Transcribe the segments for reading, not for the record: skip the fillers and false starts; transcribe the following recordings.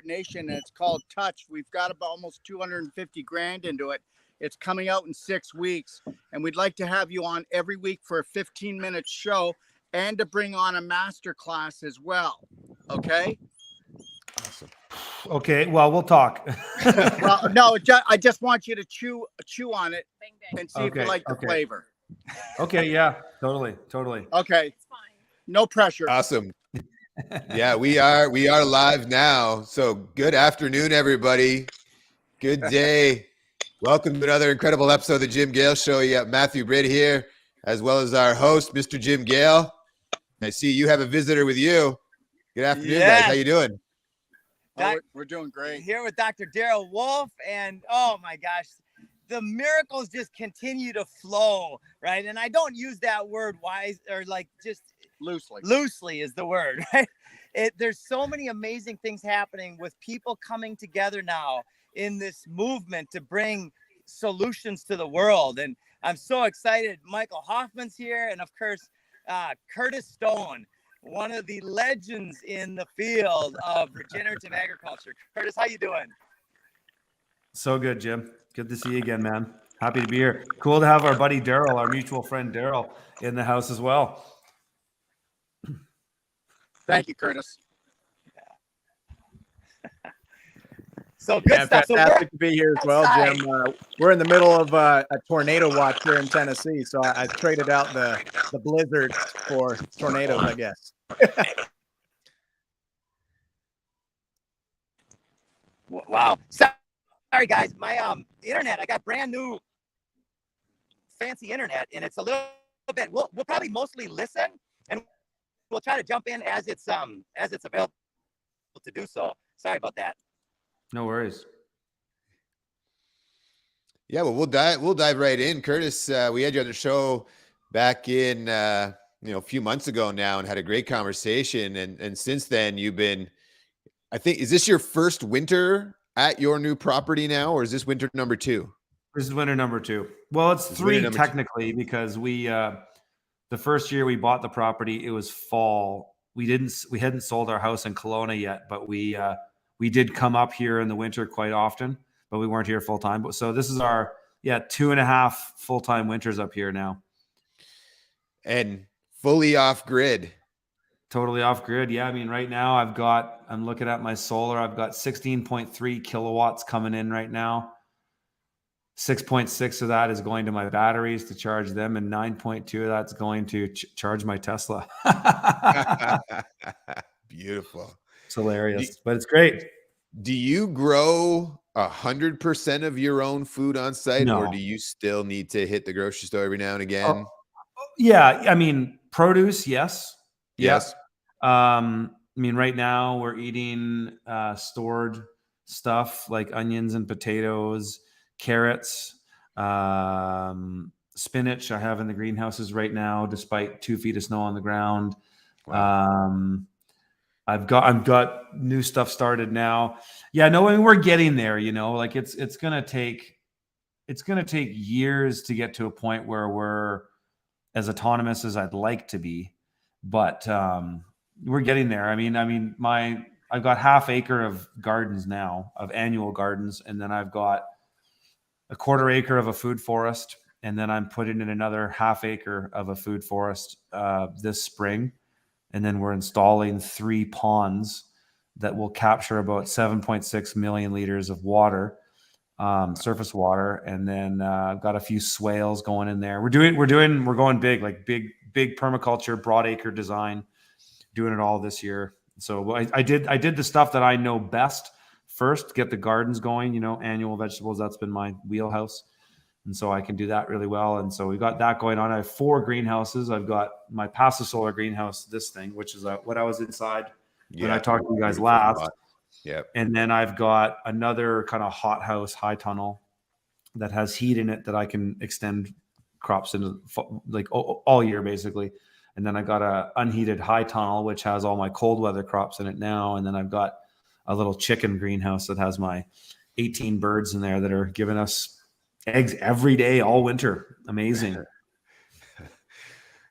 Nation, and it's called Touch. We've got about almost 250 grand into it. It's coming out in 6 weeks, and we'd like to have you on every week for a 15-minute show and to bring on a master class as well. Okay? Awesome. Okay, well, we'll talk. Well, no, I just want you to chew on it and see if you like the flavor. Okay, yeah, totally. Okay. It's fine. No pressure. Awesome. Yeah, we are live now. So good afternoon, everybody. Good day. Welcome to another incredible episode of the Jim Gale Show. You got Matthew Britt here, as well as our host, Mr. Jim Gale. I see you have a visitor with you. Good afternoon, guys. How you doing? We're doing great. Here with Dr. Daryl Wolf, and oh my gosh, the miracles just continue to flow, right? And I don't use that word wise or like just loosely is the word, right? There's so many amazing things happening with people coming together now in this movement to bring solutions to the world. And I'm so excited. Michael Hoffman's here, and of course, Curtis Stone, one of the legends in the field of regenerative agriculture. Curtis, how you doing? So good, Jim. Good to see you again, man. Happy to be here. Cool to have our buddy Daryl, our mutual friend Daryl, in the house as well. Thank you, Curtis. So good stuff. Fantastic to be here as well, Jim. We're in the middle of a tornado watch here in Tennessee, so I traded out the blizzard for tornadoes, I guess. Wow. Sorry, guys. My internet, I got brand new fancy internet, and it's a little bit. We'll probably mostly listen, and we'll try to jump in as it's available to do so. Sorry about that. No worries. Yeah, well, we'll dive right in. Curtis, we had you on the show back in a few months ago now, and had a great conversation. And since then, you've been, I think, is this your first winter at your new property now, or is this winter number 2? This is winter number 2. Well, it's 3 technically, because we the first year we bought the property, it was fall. We hadn't sold our house in Kelowna yet, but we did come up here in the winter quite often, but we weren't here full time. So this is our 2.5 full-time winters up here now. And fully off grid. Totally off grid. Yeah. I mean, right now I'm looking at my solar. I've got 16.3 kilowatts coming in right now. 6.6 of that is going to my batteries to charge them, and 9.2 of that's going to charge my Tesla. Beautiful. It's hilarious, but it's great. Do you grow 100% of your own food on site, or do you still need to hit the grocery store every now and again? Yeah. I mean, produce. Yes. Yes. I mean, right now we're eating stored stuff like onions and potatoes, carrots, spinach I have in the greenhouses right now, despite 2 feet of snow on the ground. Wow. I've got new stuff started now. Yeah, no, I mean, we're getting there, like it's going to take years to get to a point where we're as autonomous as I'd like to be, but we're getting there. I mean, I've got 1/2 acre of gardens now, of annual gardens, and then I've got 1/4 acre of a food forest, and then I'm putting in another 1/2 acre of a food forest this spring. And then we're installing 3 ponds that will capture about 7.6 million liters of water, surface water. And then I've got a few swales going in there. We're going big, like big permaculture, broad acre design, doing it all this year. So I did the stuff that I know best first, get the gardens going, annual vegetables. That's been my wheelhouse. And so I can do that really well. And so we've got that going on. I have 4 greenhouses. I've got my passive solar greenhouse, this thing, which is what I was inside when I talked to you guys last. Yep. And then I've got another kind of hothouse, high tunnel that has heat in it that I can extend crops into like all year basically. And then I got a unheated high tunnel, which has all my cold weather crops in it now. And then I've got a little chicken greenhouse that has my 18 birds in there that are giving us eggs every day, all winter. Amazing.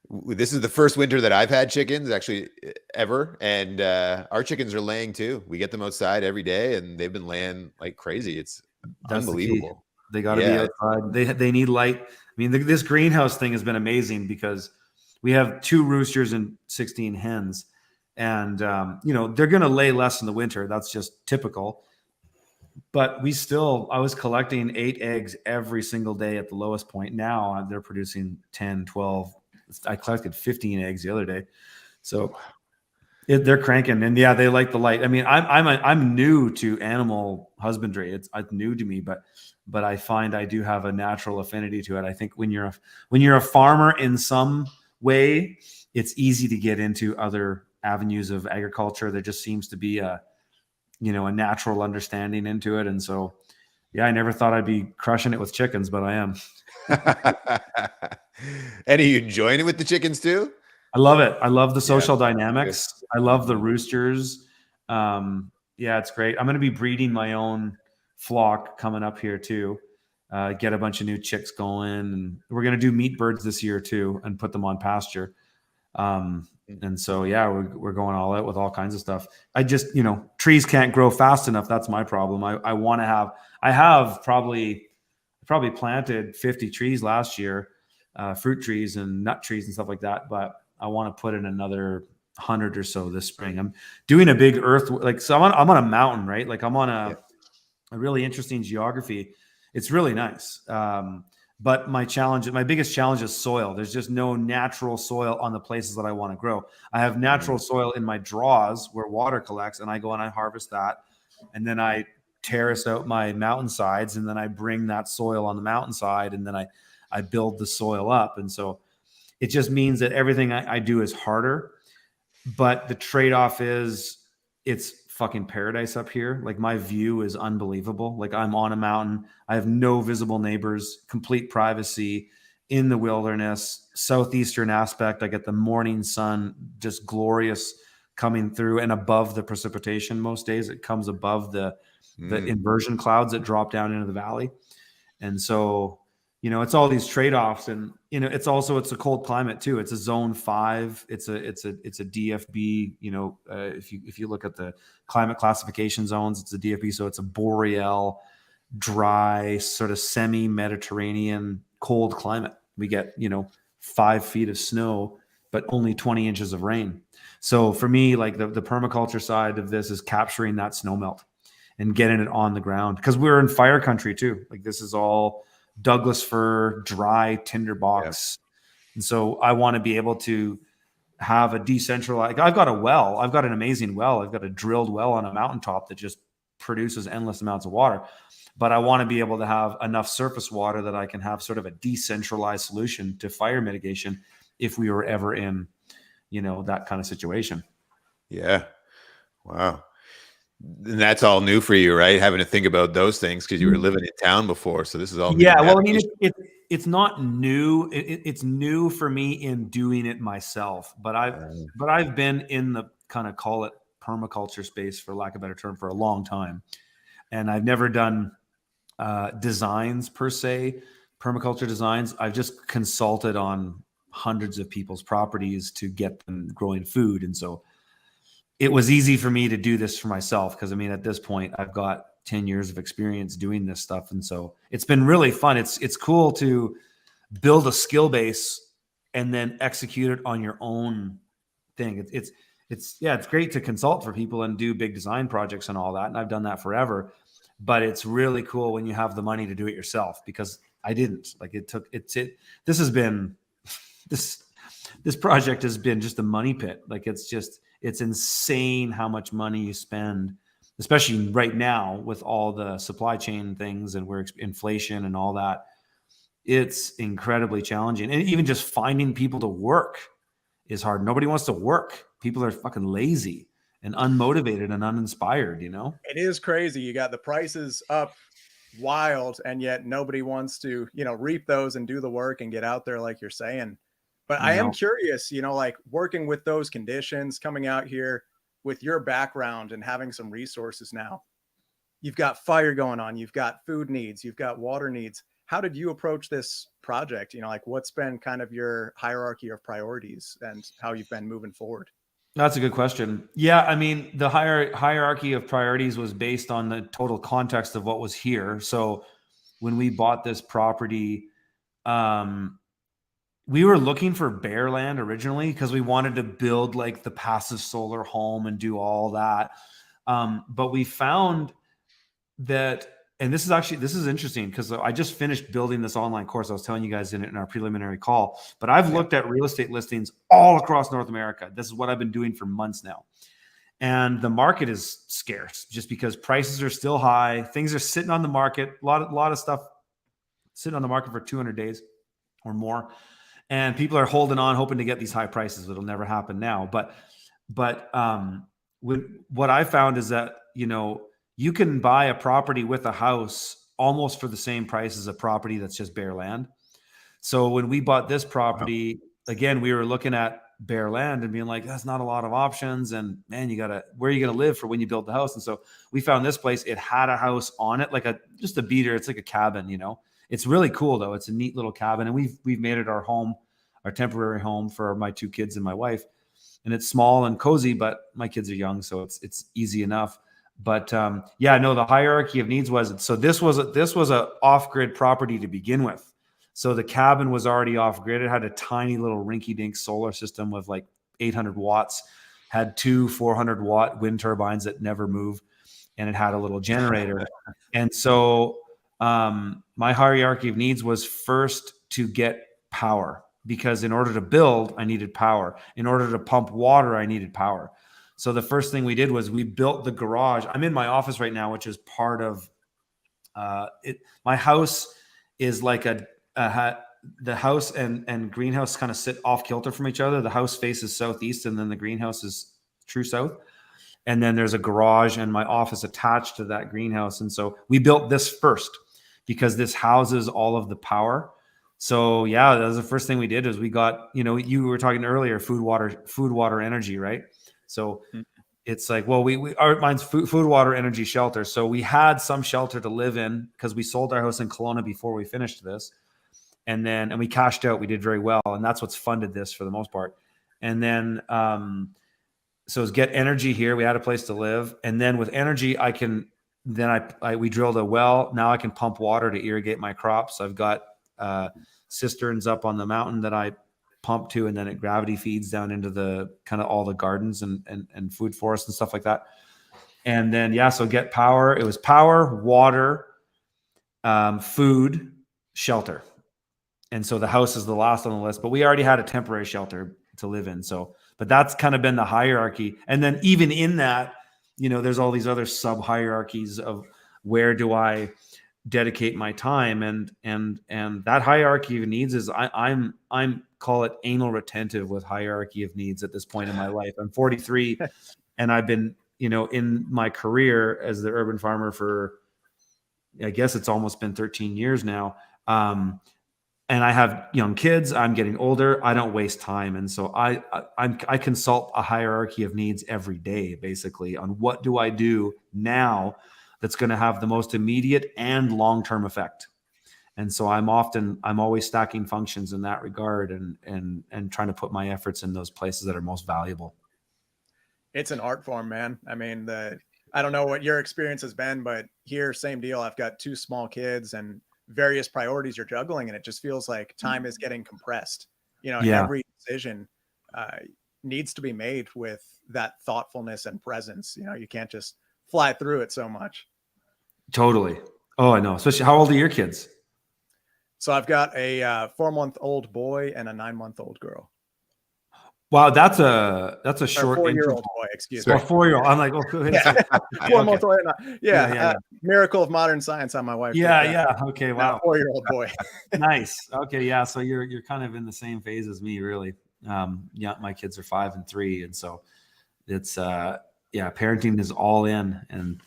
This is the first winter that I've had chickens actually ever. And our chickens are laying too. We get them outside every day and they've been laying like crazy. It's That's the key. unbelievable. They got to be outside. They need light. I mean, this greenhouse thing has been amazing because we have 2 roosters and 16 hens, and they're going to lay less in the winter. That's just typical. But I was collecting 8 eggs every single day at the lowest point. Now they're producing 10, 12. I collected 15 eggs the other day. So they're cranking, and yeah, they like the light. I mean, I'm new to animal husbandry. It's new to me, but I find I do have a natural affinity to it. I think when you're a farmer in some way, it's easy to get into other avenues of agriculture. There just seems to be a natural understanding into it. And so, yeah, I never thought I'd be crushing it with chickens, but I am. And are you enjoying it with the chickens too? I love it. I love the social dynamics. I love the roosters. Yeah, it's great. I'm going to be breeding my own flock coming up here too. Get a bunch of new chicks going, and we're going to do meat birds this year too, and put them on pasture. And so, yeah, we're going all out with all kinds of stuff. I just, trees can't grow fast enough. That's my problem. I have probably planted 50 trees last year, fruit trees and nut trees and stuff like that. But I want to put in another 100 or so this spring. I'm doing a big so I'm on a mountain, right? Like I'm on a really interesting geography. It's really nice. But my biggest challenge is soil. There's just no natural soil on the places that I want to grow. I have natural soil in my draws where water collects, and I go and I harvest that. And then I terrace out my mountainsides, and then I bring that soil on the mountainside, and then I build the soil up. And so it just means that everything I do is harder, but the trade-off is it's fucking paradise up here. Like my view is unbelievable. Like I'm on a mountain. I have no visible neighbors, complete privacy in the wilderness, southeastern aspect. I get the morning sun, just glorious coming through and above the precipitation. Most days it comes above the inversion clouds that drop down into the valley. And so, it's all these trade-offs, and, it's a cold climate too. It's a zone 5. It's a DFB, if you look at the climate classification zones, it's a DFB. So it's a boreal, dry, sort of semi-Mediterranean cold climate. We get, 5 feet of snow, but only 20 inches of rain. So for me, like the permaculture side of this is capturing that snow melt and getting it on the ground, because we're in fire country too. Like this is all Douglas fir, dry tinderbox. And so I want to be able to have a decentralized, I've got an amazing well. I've got a drilled well on a mountaintop that just produces endless amounts of water. But I want to be able to have enough surface water that I can have sort of a decentralized solution to fire mitigation if we were ever in, that kind of situation. Yeah. Wow. And that's all new for you, right? Having to think about those things because you were living in town before. So this is all new. Yeah. Well, I mean, it's not new. It's new for me in doing it myself, but I've been in the kind of, call it permaculture space, for lack of a better term, for a long time. And I've never done designs per se, permaculture designs. I've just consulted on hundreds of people's properties to get them growing food. And so it was easy for me to do this for myself, because I mean, at this point I've got 10 years of experience doing this stuff. And so it's been really fun. It's cool to build a skill base and then execute it on your own thing. It's great to consult for people and do big design projects and all that. And I've done that forever, but it's really cool when you have the money to do it yourself, because I didn't. Like this project has been just a money pit. Like it's insane how much money you spend, especially right now with all the supply chain things and where inflation and all that. It's incredibly challenging. And even just finding people to work is hard. Nobody wants to work. People are fucking lazy and unmotivated and uninspired, It is crazy. You got the prices up wild, and yet nobody wants to, reap those and do the work and get out there like you're saying. But I am curious, like working with those conditions, coming out here with your background and having some resources now. You've got fire going on. You've got food needs. You've got water needs. how did you approach this project? Like what's been kind of your hierarchy of priorities and how you've been moving forward? That's a good question. Yeah, I mean, the hierarchy of priorities was based on the total context of what was here. So when we bought this property, we were looking for bare land originally because we wanted to build like the passive solar home and do all that. But we found that, and this is interesting because I just finished building this online course. I was telling you guys in our preliminary call, but I've looked at real estate listings all across North America. This is what I've been doing for months now. And the market is scarce just because prices are still high. Things are sitting on the market. A lot of stuff sitting on the market for 200 days or more. And people are holding on, hoping to get these high prices. It'll never happen now. But what I found is that, you can buy a property with a house almost for the same price as a property that's just bare land. So when we bought this property, again, we were looking at bare land and being like, that's not a lot of options. And man, where are you going to live for when you build the house? And so we found this place. It had a house on it, like just a beater. It's like a cabin, It's really cool though. It's a neat little cabin. And we've made it our home, our temporary home for my 2 kids and my wife. And it's small and cozy, but my kids are young, so it's easy enough. But the hierarchy of needs was, so this was a off-grid property to begin with. So the cabin was already off-grid. It had a tiny little rinky-dink solar system with like 800 watts, had 2 400-watt wind turbines that never move, and it had a little generator. And so my hierarchy of needs was first to get power, because in order to build, I needed power. In order to pump water, I needed power. So the first thing we did was we built the garage. I'm in my office right now, which is part of it. My house is like the house and greenhouse kind of sit off kilter from each other. The house faces southeast, and then the greenhouse is true south. And then there's a garage and my office attached to that greenhouse. And so we built this first because this houses all of the power. So yeah, that was the first thing we did. Is we got, you were talking earlier, food, water, energy, right? So it's like, well, mine's food, water, energy, shelter. So we had some shelter to live in because we sold our house in Kelowna before we finished this. And we cashed out, we did very well. And that's what's funded this for the most part. And then, so it's get energy here. We had a place to live. And then with energy, we drilled a well. Now I can pump water to irrigate my crops. I've got cisterns up on the mountain that I pump to, and then it gravity feeds down into the kind of all the gardens and food forests and stuff like that. And then, so get power. It was power, water, food, shelter. And so the house is the last on the list, but we already had a temporary shelter to live in. So, but that's kind of been the hierarchy. And then even in that, there's all these other sub hierarchies of where do I dedicate my time, and that hierarchy of needs is I'm call it anal retentive with hierarchy of needs at this point in my life. I'm 43 and I've been, in my career as the urban farmer for, I guess it's almost been 13 years now. And I have young kids. I'm getting older. I don't waste time. And so I consult a hierarchy of needs every day, basically, on what do I do now that's going to have the most immediate and long-term effect. And so I'm always stacking functions in that regard and trying to put my efforts in those places that are most valuable. It's an art form, man. I mean, I don't know what your experience has been, but here, same deal. I've got 2 small kids and various priorities you're juggling, and it just feels like time is getting compressed. Every decision needs to be made with that thoughtfulness and presence. You can't just fly through it so much. Totally. Oh, I know. Especially, how old are your kids? So I've got a 4-month-old boy and a 9-month-old girl. Wow, that's a short 4-year-old boy, excuse me. 4-year-old. I'm like, oh, cool. 4-month-old. Yeah. Miracle of modern science on my wife. Yeah. Okay. Wow. 4-year-old boy. Nice. Okay. Yeah. So you're kind of in the same phase as me, really. My kids are 5 and 3, and so it's parenting is all in, and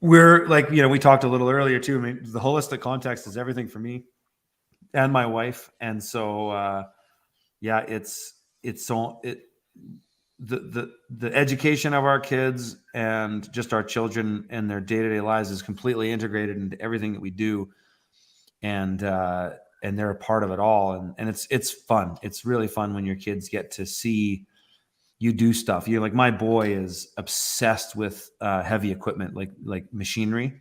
we're like, we talked a little earlier too. I mean, the holistic context is everything for me and my wife, and so the education of our kids and just our children and their day-to-day lives is completely integrated into everything that we do. and they're a part of it all. And it's fun. It's really fun when your kids get to see you do stuff. You like, my boy is obsessed with heavy equipment, like machinery.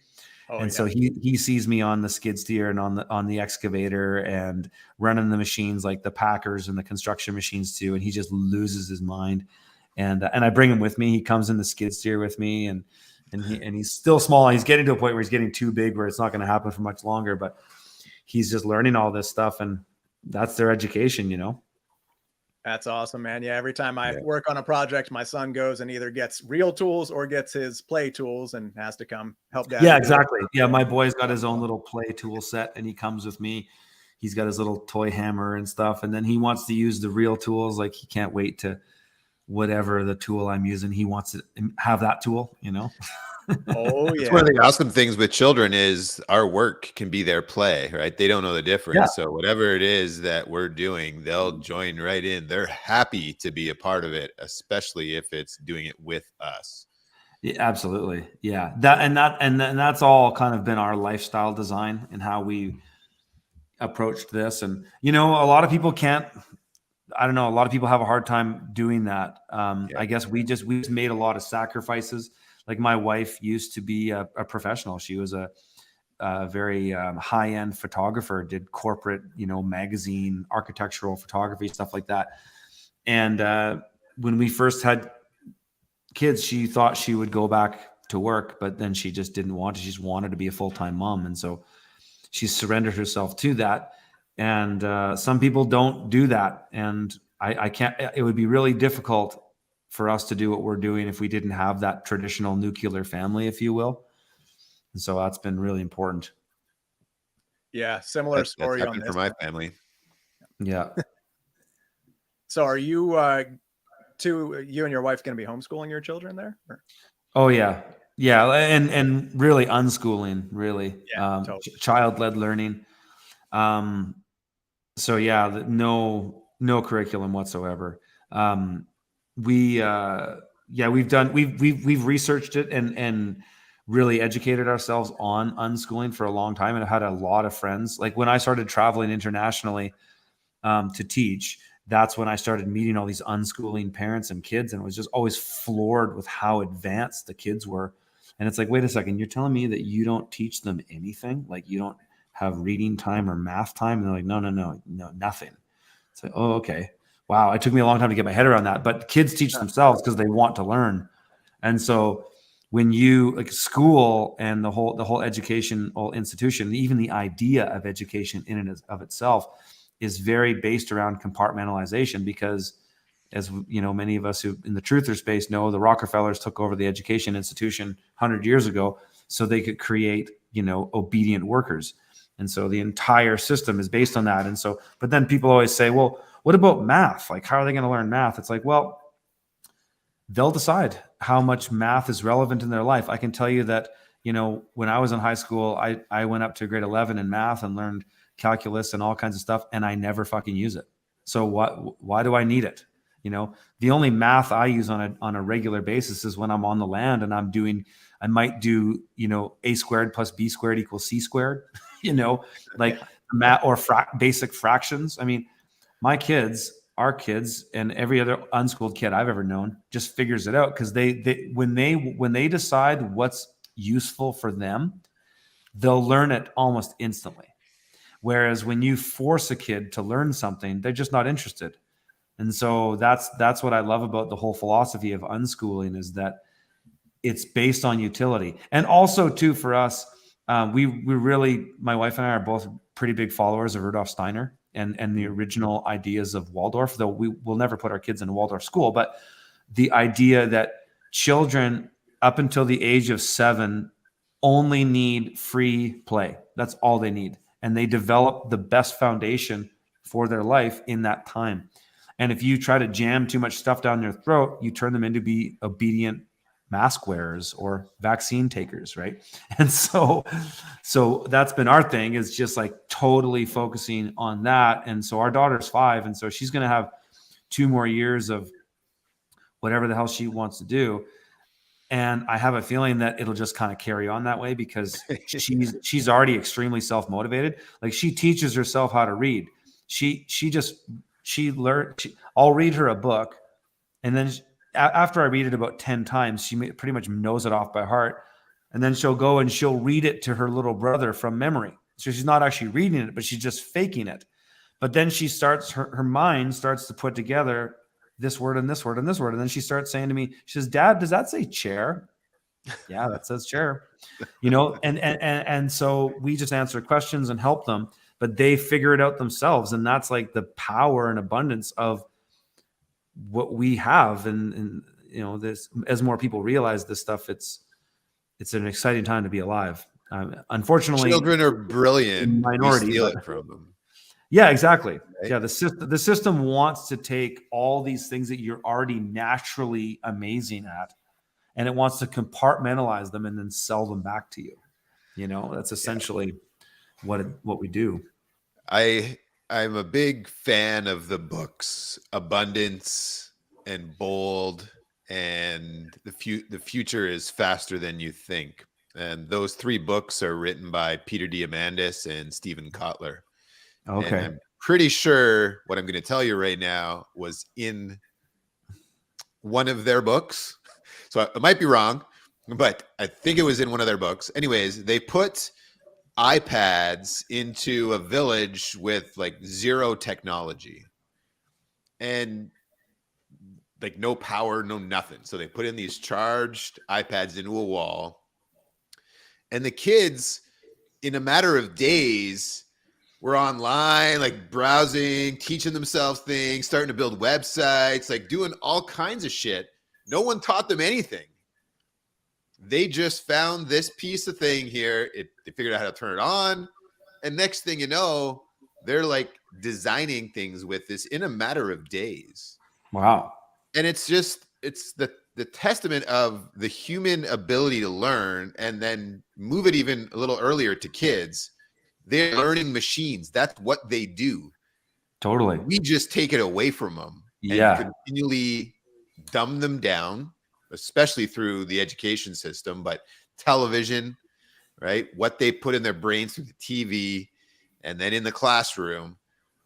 And so he sees me on the skid steer and on the excavator and running the machines, like the packers and the construction machines too. And he just loses his mind. And I bring him with me. He comes in the skid steer with me, and he's still small. He's getting to a point where he's getting too big, where it's not going to happen for much longer, but he's just learning all this stuff, and that's their education, you know? That's awesome, man. Yeah. Every time I work on a project, my son goes and either gets real tools or gets his play tools and has to come help dad. Yeah, exactly. Yeah. My boy's got his own little play tool set, and he comes with me. He's got his little toy hammer and stuff. And then he wants to use the real tools. Like, he can't wait to whatever the tool I'm using. He wants to have that tool, you know? Oh yeah. That's one of the awesome things with children is our work can be their play, right? They don't know the difference. Yeah. So whatever it is that we're doing, they'll join right in. They're happy to be a part of it, especially if it's doing it with us. Yeah, absolutely. Yeah. That's all kind of been our lifestyle design and how we approached this. And, you know, a lot of people a lot of people have a hard time doing that. I guess we just made a lot of sacrifices. Like, my wife used to be a professional. She was a very high-end photographer, did corporate, you know, magazine, architectural photography, stuff like that. And when we first had kids, she thought she would go back to work, but then she just didn't want to. She just wanted to be a full-time mom. And so she surrendered herself to that. And some people don't do that. And I can't, it would be really difficult for us to do what we're doing if we didn't have that traditional nuclear family, if you will. And so that's been really important. Yeah. Similar story that's on this for my family. Yeah. So are you you and your wife going to be homeschooling your children there? Or? Oh yeah. Yeah. And really unschooling, really. Yeah, totally. Child-led learning. So yeah, no curriculum whatsoever. We've researched it and really educated ourselves on unschooling for a long time. And I've had a lot of friends. Like, when I started traveling internationally to teach, that's when I started meeting all these unschooling parents and kids, and was just always floored with how advanced the kids were. And it's like, wait a second, you're telling me that you don't teach them anything? Like, you don't have reading time or math time? And they're like, no, nothing. It's like, oh, okay. Wow. It took me a long time to get my head around that, but kids teach themselves because they want to learn. And so when you, like, school and the whole educational institution, even the idea of education in and of itself is very based around compartmentalization, because, as you know, many of us who in the truther space know, the Rockefellers took over the education institution 100 years ago so they could create, you know, obedient workers. And so the entire system is based on that. And so, but then people always say, well, what about math? Like, how are they going to learn math? It's like, well, they'll decide how much math is relevant in their life. I can tell you that, you know, when I was in high school, I went up to grade 11 in math and learned calculus and all kinds of stuff, and I never fucking use it. So why do I need it? You know, the only math I use on a regular basis is when I'm on the land and I might do, you know, a squared plus b squared equals c squared, you know, like math or basic fractions. I mean, our kids, and every other unschooled kid I've ever known just figures it out, because when they decide what's useful for them, they'll learn it almost instantly. Whereas when you force a kid to learn something, they're just not interested. And so that's what I love about the whole philosophy of unschooling, is that it's based on utility. And also too, for us, we really, my wife and I are both pretty big followers of Rudolf Steiner and the original ideas of Waldorf, though we will never put our kids in a Waldorf school. But the idea that children up until the age of 7 only need free play. That's all they need. And they develop the best foundation for their life in that time. And if you try to jam too much stuff down their throat, you turn them into be obedient mask wearers or vaccine takers, right? And so that's been our thing, is just like totally focusing on that. And so our daughter's 5, and so she's going to have 2 more years of whatever the hell she wants to do. And I have a feeling that it'll just kind of carry on that way because she's already extremely self-motivated. Like she teaches herself how to read. I'll read her a book, and then after I read it about 10 times, she pretty much knows it off by heart. And then she'll go and she'll read it to her little brother from memory. So she's not actually reading it, but she's just faking it. But then she starts, her mind starts to put together this word and this word and this word. And then she starts saying to me, she says, Dad, does that say chair? Yeah, that says chair. And so we just answer questions and help them, but they figure it out themselves. And that's like the power and abundance of what we have. And this, as more people realize this stuff, it's an exciting time to be alive. Unfortunately, children are brilliant. Minority, we steal it from them. Yeah, exactly. Right? Yeah, the system wants to take all these things that you're already naturally amazing at, and it wants to compartmentalize them and then sell them back to you. That's essentially what we do. I'm a big fan of the books Abundance and Bold and the future is faster than you think. And those 3 books are written by Peter Diamandis and Stephen Kotler. Okay. And I'm pretty sure what I'm going to tell you right now was in one of their books. So I might be wrong, but I think it was in one of their books. Anyways, they put iPads into a village with like 0 technology and like no power, no nothing. So they put in these charged iPads into a wall, and the kids in a matter of days were online, like browsing, teaching themselves things, starting to build websites, like doing all kinds of shit. No one taught them anything. They just found this piece of thing here. They figured out how to turn it on. And next thing you know, they're like designing things with this in a matter of days. Wow. And it's the testament of the human ability to learn, and then move it even a little earlier to kids. They're learning machines. That's what they do. Totally. We just take it away from them and continually dumb them down, especially through the education system, but television, right? What they put in their brains through the TV, and then in the classroom,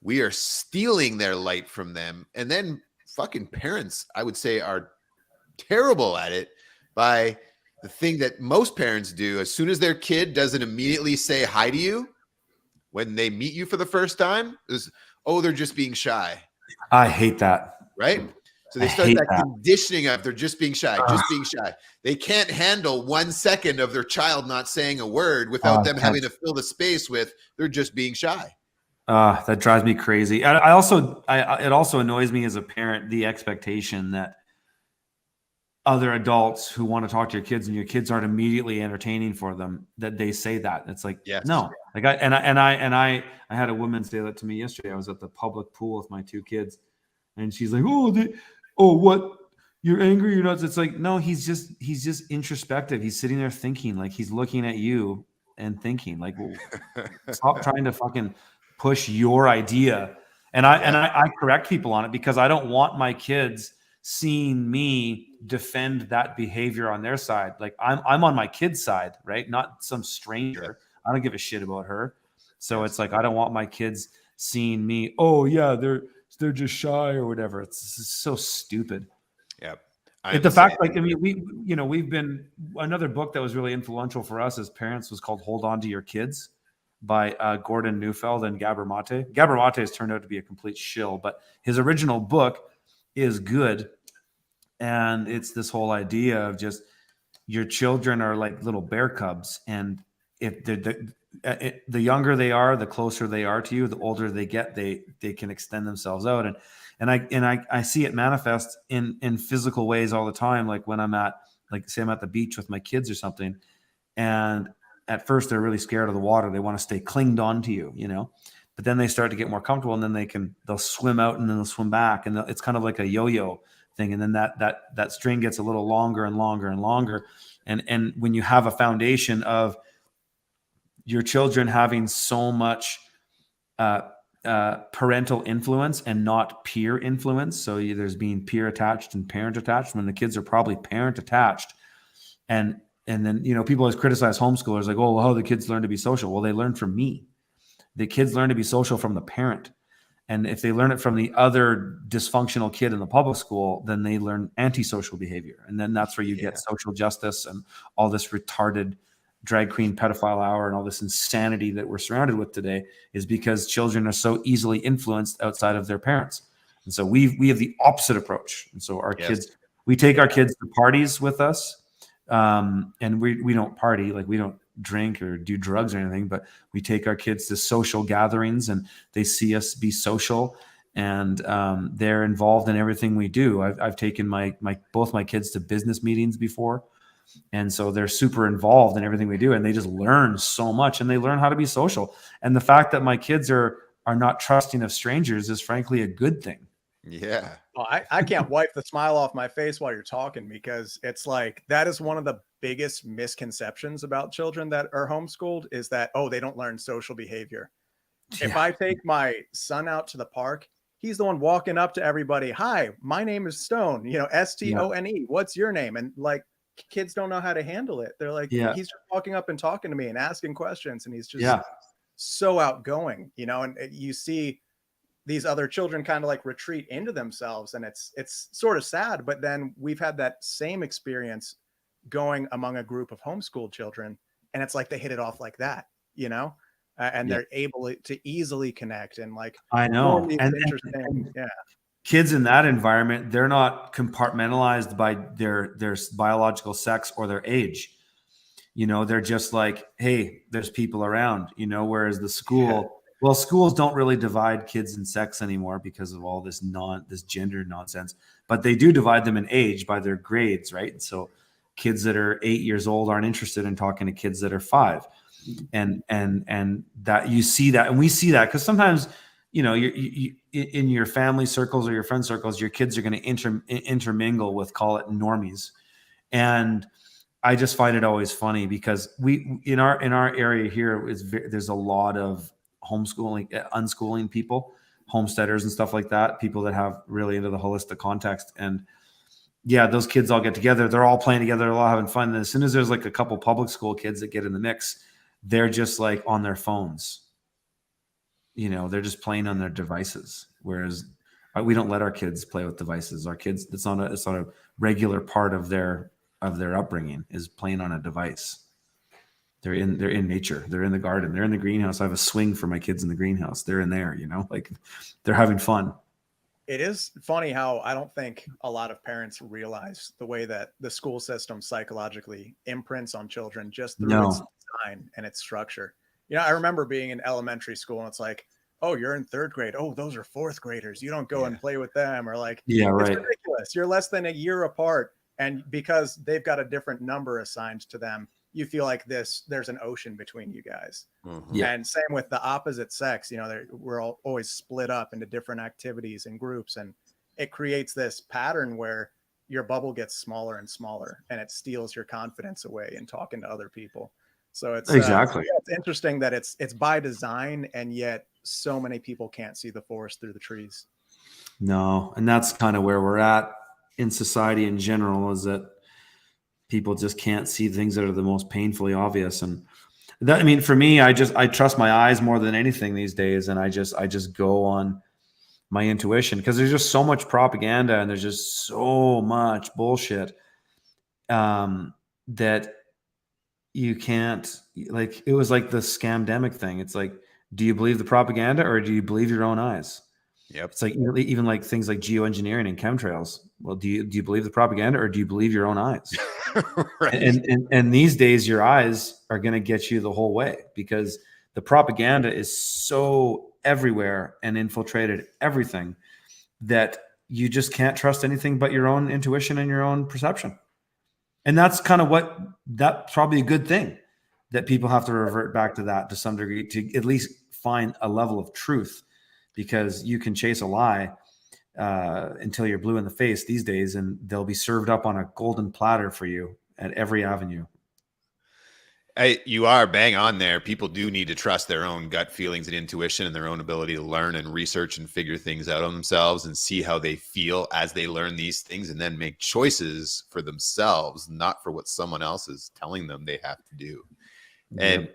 we are stealing their light from them. And then fucking parents, I would say, are terrible at it by the thing that most parents do. As soon as their kid doesn't immediately say hi to you when they meet you for the first time, is, oh, they're just being shy. I hate that. Right? So they start that conditioning of they're just being shy, just being shy. They can't handle 1 second of their child not saying a word without them having to fill the space with they're just being shy. That drives me crazy. It also annoys me as a parent, the expectation that other adults who want to talk to your kids and your kids aren't immediately entertaining for them, that they say that. It's like, no. Like I had a woman say that to me yesterday. I was at the public pool with my 2 kids, and she's like, what? You're angry? You're not. It's like, no, he's just introspective. He's sitting there thinking, like he's looking at you and thinking, like, well, stop trying to fucking push your idea. And I correct people on it because I don't want my kids seeing me defend that behavior on their side. Like I'm on my kid's side, right? Not some stranger. I don't give a shit about her. So it's like, I don't want my kids seeing me, oh yeah, they're just shy or whatever. It's so stupid. Yeah. The fact, like, I mean, we've been, another book that was really influential for us as parents was called Hold On to Your Kids by Gordon Neufeld and Gabor Mate. Gabor Mate has turned out to be a complete shill, but his original book is good. And it's this whole idea of just your children are like little bear cubs. And if the younger they are, the closer they are to you, the older they get, they can extend themselves out. And I see it manifest in physical ways all the time. Like when I'm at the beach with my kids or something, and at first they're really scared of the water. They want to stay clinged on to you, but then they start to get more comfortable, and then they'll swim out and then they'll swim back. And it's kind of like a yo-yo thing. And then that string gets a little longer and longer and longer. And when you have a foundation of your children having so much parental influence and not peer influence. So there's being peer attached and parent attached, when the kids are probably parent attached. And then, people always criticize homeschoolers like, oh, well, how the kids learn to be social. Well, they learn from me. The kids learn to be social from the parent. And if they learn it from the other dysfunctional kid in the public school, then they learn antisocial behavior. And then that's where you get social justice and all this retarded drag queen pedophile hour and all this insanity that we're surrounded with today, is because children are so easily influenced outside of their parents. And so we have the opposite approach. And so our kids, we take our kids to parties with us. And we don't party, like we don't drink or do drugs or anything, but we take our kids to social gatherings and they see us be social, and they're involved in everything we do. I've taken both my kids to business meetings before. And so they're super involved in everything we do, and they just learn so much, and they learn how to be social. And the fact that my kids are not trusting of strangers is frankly a good thing. Yeah. Well, I can't wipe the smile off my face while you're talking, because it's like, that is one of the biggest misconceptions about children that are homeschooled, is that, oh, they don't learn social behavior. Yeah. If I take my son out to the park, he's the one walking up to everybody. Hi, my name is Stone, Stone. What's your name? And like, kids don't know how to handle it. They're like, he's just walking up and talking to me and asking questions. And he's just so outgoing, and you see these other children kind of like retreat into themselves, and it's sort of sad. But then we've had that same experience going among a group of homeschooled children, and it's like they hit it off like that, and they're able to easily connect and like, I know, and interesting. Kids in that environment, they're not compartmentalized by their biological sex or their age. They're just like, hey, there's people around, whereas the school, well, schools don't really divide kids in sex anymore because of all this gender nonsense, but they do divide them in age by their grades, right? So kids that are 8 years old aren't interested in talking to kids that are 5. And that you see that, and we see that because sometimes, you in your family circles or your friend circles, your kids are going to intermingle with, call it, normies. And I just find it always funny because we, in our area here, there's a lot of homeschooling, unschooling people, homesteaders and stuff like that, people that have really into the holistic context. And yeah, those kids all get together. They're all playing together. They're all having fun. And as soon as there's like a couple public school kids that get in the mix, they're just like on their phones. They're just playing on their devices. Whereas we don't let our kids play with devices. Our kids, it's not a regular part of their upbringing is playing on a device. They're in nature. They're in the garden. They're in the greenhouse. I have a swing for my kids in the greenhouse. They're in there, like they're having fun. It is funny how I don't think a lot of parents realize the way that the school system psychologically imprints on children just through its design and its structure. I remember being in elementary school, and it's like, oh, you're in 3rd grade. Oh, those are 4th graders. You don't go and play with them. Or like, it's ridiculous. You're less than a year apart. And because they've got a different number assigned to them, you feel like there's an ocean between you guys. Mm-hmm. Yeah. And same with the opposite sex, we're all always split up into different activities and groups. And it creates this pattern where your bubble gets smaller and smaller, and it steals your confidence away in talking to other people. So it's exactly, it's interesting that it's by design, and yet so many people can't see the forest through the trees. No. And that's kind of where we're at in society in general, is that people just can't see things that are the most painfully obvious. And that, for me, I trust my eyes more than anything these days. And I just go on my intuition, because there's just so much propaganda and there's just so much bullshit that you can't, like, it was like the scamdemic thing. It's like, do you believe the propaganda or do you believe your own eyes? Yep. It's like, even like things like geoengineering and chemtrails. Well, do you believe the propaganda or do you believe your own eyes? Right. And these days your eyes are going to get you the whole way, because the propaganda is so everywhere and infiltrated everything that you just can't trust anything but your own intuition and your own perception. And that's kind of that's probably a good thing, that people have to revert back to that to some degree, to at least find a level of truth, because you can chase a lie until you're blue in the face these days, and they'll be served up on a golden platter for you at every avenue. You are bang on there. People do need to trust their own gut feelings and intuition and their own ability to learn and research and figure things out on themselves and see how they feel as they learn these things, and then make choices for themselves, not for what someone else is telling them they have to do. And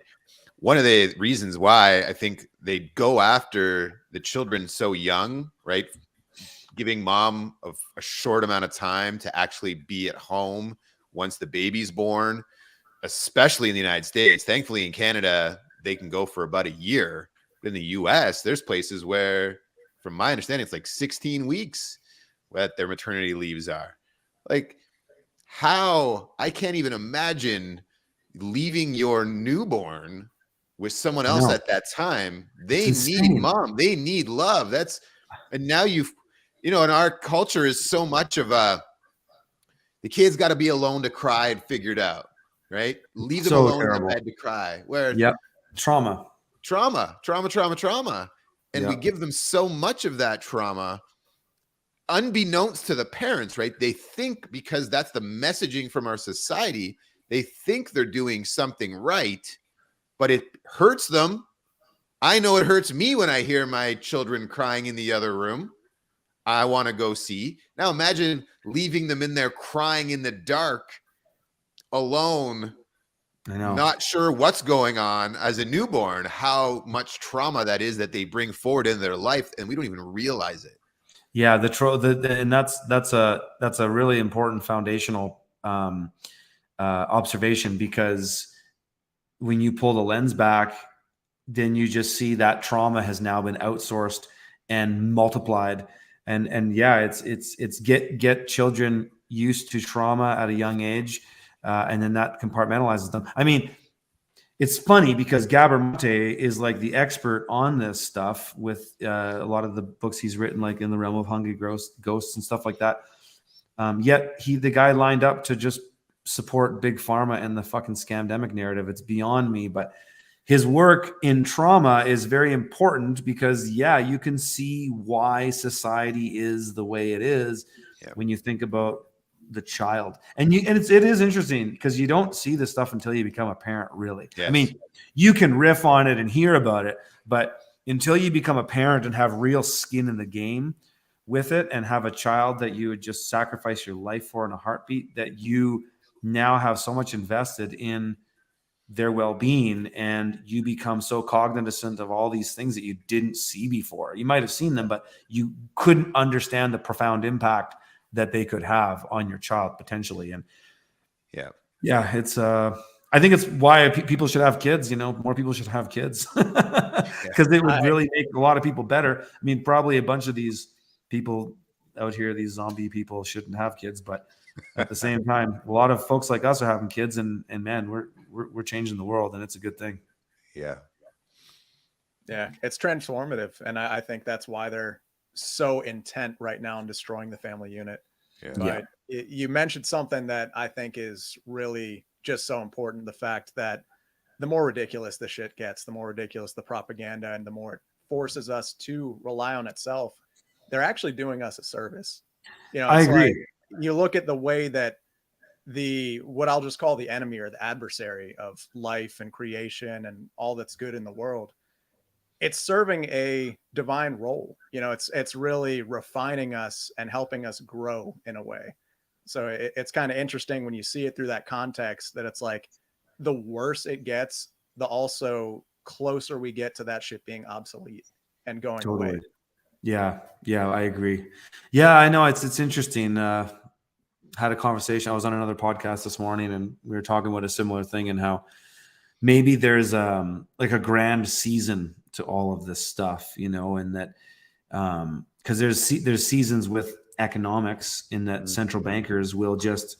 one of the reasons why I think they go after the children so young, right? Giving mom a short amount of time to actually be at home once the baby's born, especially in the United States. Thankfully, in Canada, they can go for about a year. But in the US, there's places where, from my understanding, it's like 16 weeks what their maternity leaves are. Like, how? I can't even imagine leaving your newborn with someone else at that time. They need mom. They need love. And now and our culture is so much of the kid's got to be alone to cry and figure it out. Right? Leave them alone in the bed to cry. Where trauma. And we give them so much of that trauma unbeknownst to the parents, right? They think, because that's the messaging from our society, they think they're doing something right, but it hurts them. I know it hurts me when I hear my children crying in the other room. I want to go see. Now imagine leaving them in there crying in the dark, alone, not sure what's going on as a newborn, how much trauma that is that they bring forward in their life, and we don't even realize it. Yeah, and that's a really important foundational observation, because when you pull the lens back, then you just see that trauma has now been outsourced and multiplied. And yeah, it's get children used to trauma at a young age. And then that compartmentalizes them. I mean, it's funny because Gabor Mate is like the expert on this stuff with a lot of the books he's written, like In the Realm of Hungry Ghosts and stuff like that. Yet the guy lined up to just support big pharma and the fucking scamdemic narrative. It's beyond me, but his work in trauma is very important because, you can see why society is the way it is when you think about the child. And it is interesting because you don't see this stuff until you become a parent, really. Yes. I mean, you can riff on it and hear about it, but until you become a parent and have real skin in the game with it and have a child that you would just sacrifice your life for in a heartbeat, that you now have so much invested in their well-being, and you become so cognizant of all these things that you didn't see before. You might have seen them, but you couldn't understand the profound impact that they could have on your child potentially. And it's I think it's why people should have kids. More people should have kids because it would really make a lot of people better. I mean, probably a bunch of these people out here, these zombie people, shouldn't have kids, but at the same time, a lot of folks like us are having kids, and man, we're changing the world, and it's a good thing. Yeah, it's transformative, and I think that's why they're so intent right now on destroying the family unit. But you mentioned something that I think is really just so important: the fact that the more ridiculous the shit gets, the more ridiculous the propaganda, and the more it forces us to rely on itself, they're actually doing us a service. I agree. Like, you look at the way that what I'll just call the enemy or the adversary of life and creation and all that's good in the world, it's serving a divine role. It's really refining us and helping us grow in a way. So it's kind of interesting when you see it through that context, that it's like the worse it gets, the also closer we get to that shit being obsolete and going away. Yeah, I agree. Yeah, I know it's interesting. Had a conversation. I was on another podcast this morning, and we were talking about a similar thing, and how maybe there's like a grand season to all of this stuff, and that because there's seasons with economics, in that central bankers will just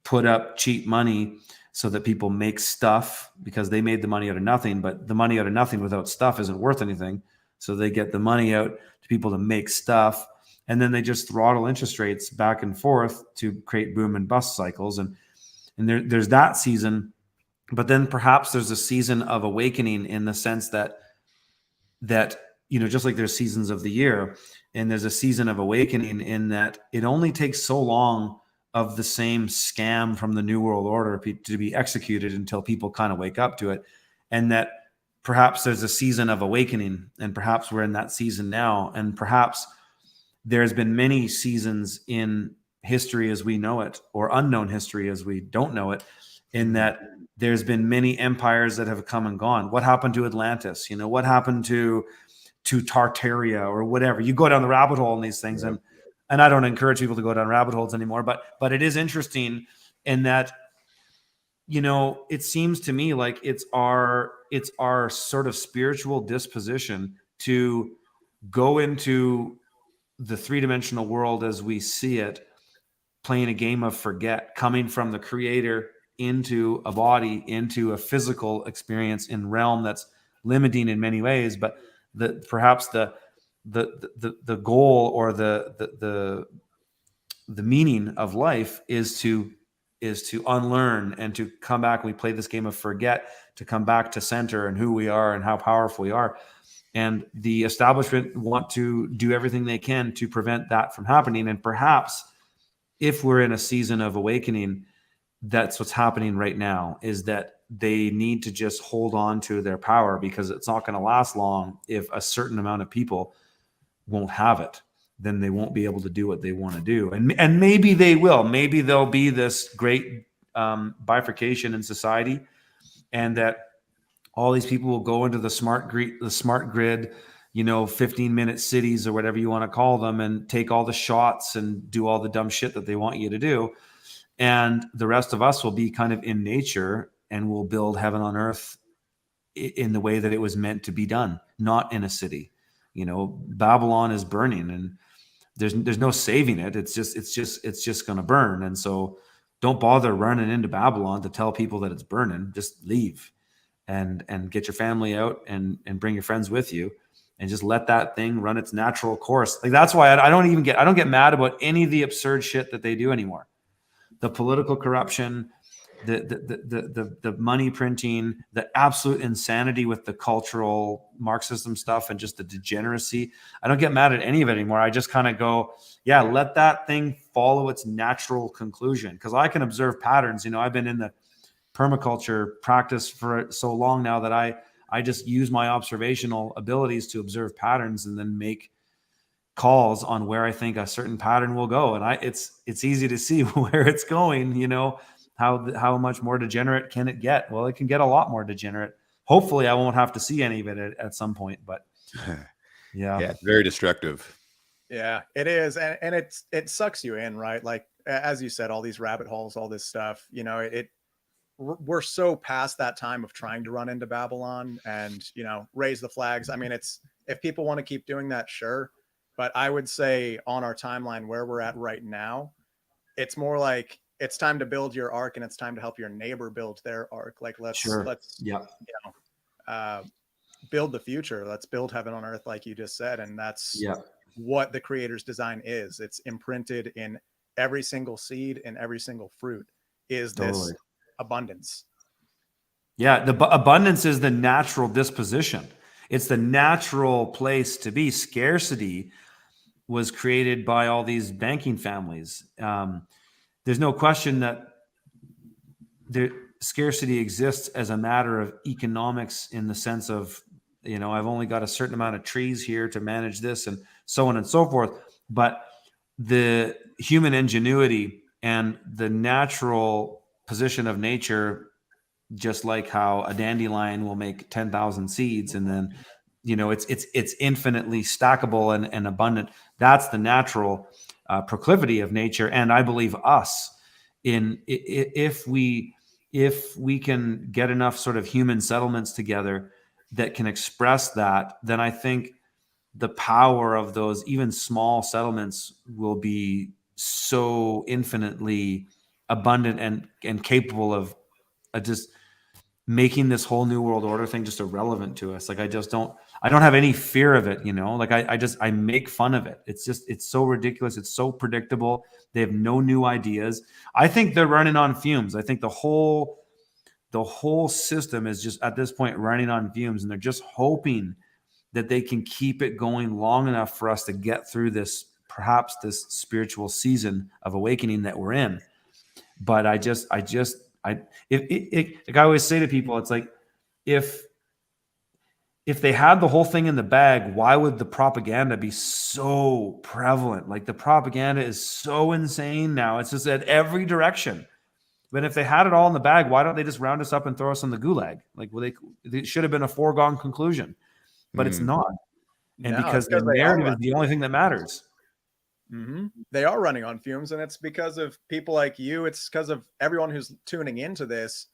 put up cheap money so that people make stuff, because they made the money out of nothing, but the money out of nothing without stuff isn't worth anything. So they get the money out to people to make stuff, and then they just throttle interest rates back and forth to create boom and bust cycles. And there's that season, but then perhaps there's a season of awakening, in the sense that just like there's seasons of the year, and there's a season of awakening in that it only takes so long of the same scam from the New World Order to be executed until people kind of wake up to it. And that perhaps there's a season of awakening, and perhaps we're in that season now. And perhaps there's been many seasons in history as we know it, or unknown history as we don't know it, in that there's been many empires that have come and gone. What happened to Atlantis? You know, what happened to Tartaria or whatever? You go down the rabbit hole in these things, and I don't encourage people to go down rabbit holes anymore, but it is interesting in that, you know, it seems to me like it's our sort of spiritual disposition to go into the three-dimensional world as we see it, playing a game of forget, coming from the creator into a body, into a physical experience in realm that's limiting in many ways, but perhaps the goal or the meaning of life is to unlearn and to come back. We play this game of forget to come back to center and who we are and how powerful we are. And the establishment want to do everything they can to prevent that from happening. And perhaps if we're in a season of awakening, that's what's happening right now, is that they need to just hold on to their power, because it's not going to last long if a certain amount of people won't have it. Then they won't be able to do what they want to do. And maybe they will. Maybe there'll be this great bifurcation in society, and that all these people will go into the smart grid, you know, 15-minute cities or whatever you want to call them, and take all the shots and do all the dumb shit that they want you to do. And the rest of us will be kind of in nature, and we'll build heaven on earth in the way that it was meant to be done, not in a city. You know, Babylon is burning, and there's no saving it. It's just going to burn. And so don't bother running into Babylon to tell people that it's burning. Just leave and get your family out and bring your friends with you, and just let that thing run its natural course. Like, that's why I don't get mad about any of the absurd shit that they do anymore. The political corruption, the money printing, the absolute insanity with the cultural Marxism stuff, and just the degeneracy. I don't get mad at any of it anymore. I just kind of go, yeah, let that thing follow its natural conclusion. Because I can observe patterns. You know, I've been in the permaculture practice for so long now that I just use my observational abilities to observe patterns and then make calls on where I think a certain pattern will go. And it's easy to see where it's going. You know, how much more degenerate can it get? Well, it can get a lot more degenerate. Hopefully I won't have to see any of it at some point, but yeah, it's very destructive. Yeah, it is. And it sucks you in, right? Like, as you said, all these rabbit holes, all this stuff, you know, we're so past that time of trying to run into Babylon and, you know, raise the flags. I mean, if people want to keep doing that, sure. But I would say on our timeline where we're at right now, it's more like it's time to build your ark, and it's time to help your neighbor build their ark. Like, let's yeah, you know, build the future. Let's build heaven on earth, like you just said. And that's what the creator's design is. It's imprinted in every single seed and every single fruit is this abundance. Yeah, the abundance is the natural disposition. It's the natural place to be. Scarcity was created by all these banking families. There's no question that scarcity exists as a matter of economics, in the sense of, you know, I've only got a certain amount of trees here to manage this, and so on and so forth. But the human ingenuity and the natural position of nature, just like how a dandelion will make 10,000 seeds, and then, you know, it's infinitely stackable and abundant. That's the natural proclivity of nature. And I believe us, if we can get enough sort of human settlements together that can express that, then I think the power of those even small settlements will be so infinitely abundant and capable of just making this whole new world order thing just irrelevant to us. Like, I don't have any fear of it, you know, like I make fun of it. It's so ridiculous. It's so predictable. They have no new ideas. I think they're running on fumes. I think the whole system is just at this point running on fumes, and they're just hoping that they can keep it going long enough for us to get through this perhaps this spiritual season of awakening that we're in. But like I always say to people, it's like, if they had the whole thing in the bag, why would the propaganda be so prevalent? Like, the propaganda is so insane now. It's just at every direction. But if they had it all in the bag, why don't they just round us up and throw us in the gulag? Like, it should have been a foregone conclusion, but it's not. And No, because it's the 'cause they are narrative is running. the only thing that matters. They are running on fumes, and it's because of people like you. It's because of everyone who's tuning into this,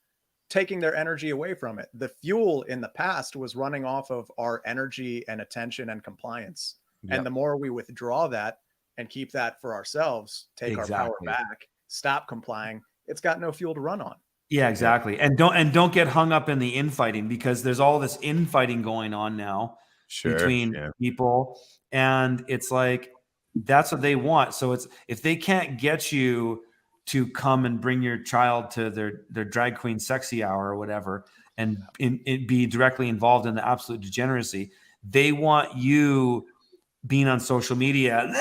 taking their energy away from it. The fuel in the past was running off of our energy and attention and compliance. Yep. And the more we withdraw that and keep that for ourselves, take our power Exactly. back, stop complying, it's got no fuel to run on. Yeah, exactly. And don't get hung up in the infighting, because there's all this infighting going on now between people, and it's like, that's what they want. So it's, if they can't get you to come and bring your child to their drag queen sexy hour or whatever, and be directly involved in the absolute degeneracy, they want you being on social media.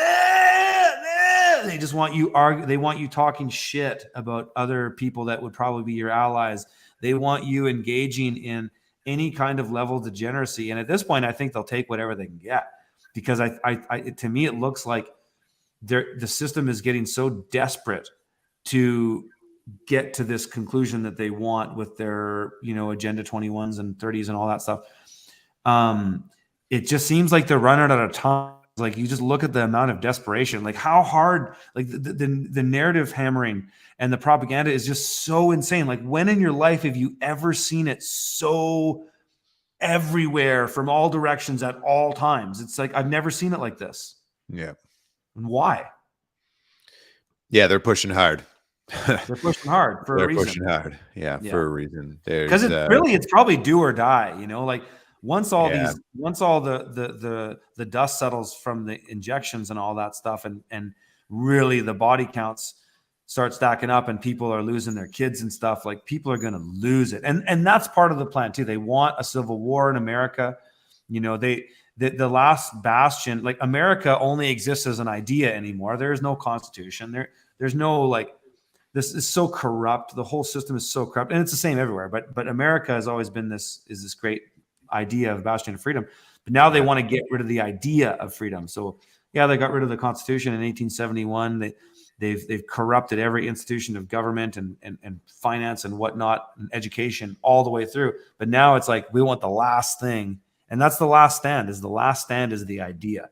They just want you they want you talking shit about other people that would probably be your allies. They want you engaging in any kind of level of degeneracy. And at this point, I think they'll take whatever they can get, because to me, it looks like the system is getting so desperate to get to this conclusion that they want with their, Agenda 21s and 30s and all that stuff. It just seems like they're running out of time. Like, you just look at the amount of desperation, like how hard, like the narrative hammering and the propaganda is just so insane. Like, when in your life have you ever seen it so everywhere from all directions at all times? It's like, I've never seen it like this. Yeah. And why? Yeah, they're pushing hard. They're pushing hard for a reason. They're pushing hard. Yeah, for a reason. Because it's probably do or die, like once all the dust settles from the injections and all that stuff, and really the body counts start stacking up and people are losing their kids and stuff, like, people are going to lose it. And that's part of the plan too. They want a civil war in America. The last bastion, like, America only exists as an idea anymore. There's no constitution. There's no, like, this is so corrupt. The whole system is so corrupt, and it's the same everywhere. But America has always been this great idea of bastion of freedom. But now they want to get rid of the idea of freedom. So yeah, they got rid of the Constitution in 1871. They've corrupted every institution of government and finance and whatnot, and education, all the way through. But now it's like, we want the last thing, and that's the last stand. Is the idea.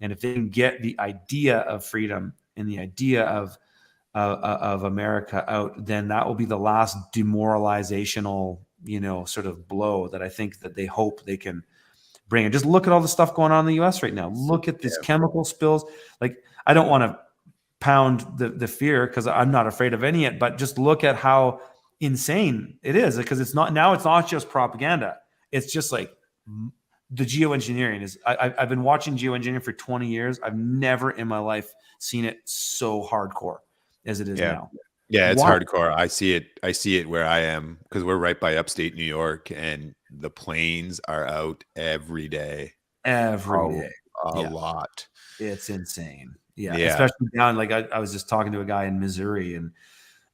And if they can get the idea of freedom and the idea of America out, then that will be the last demoralizational, sort of blow that I think that they hope they can bring. And just look at all the stuff going on in the US right now. Look at these chemical spills. Like, I don't want to pound the fear, because I'm not afraid of any of it, but just look at how insane it is, because it's not just propaganda. It's just like the geoengineering is. I've been watching geoengineering for 20 years. I've never in my life seen it so hardcore as it is now. Yeah, it's hardcore. I see it where I am, because we're right by upstate New York, and the planes are out every day. A lot. It's insane. Yeah. Especially down, like, I was just talking to a guy in Missouri, and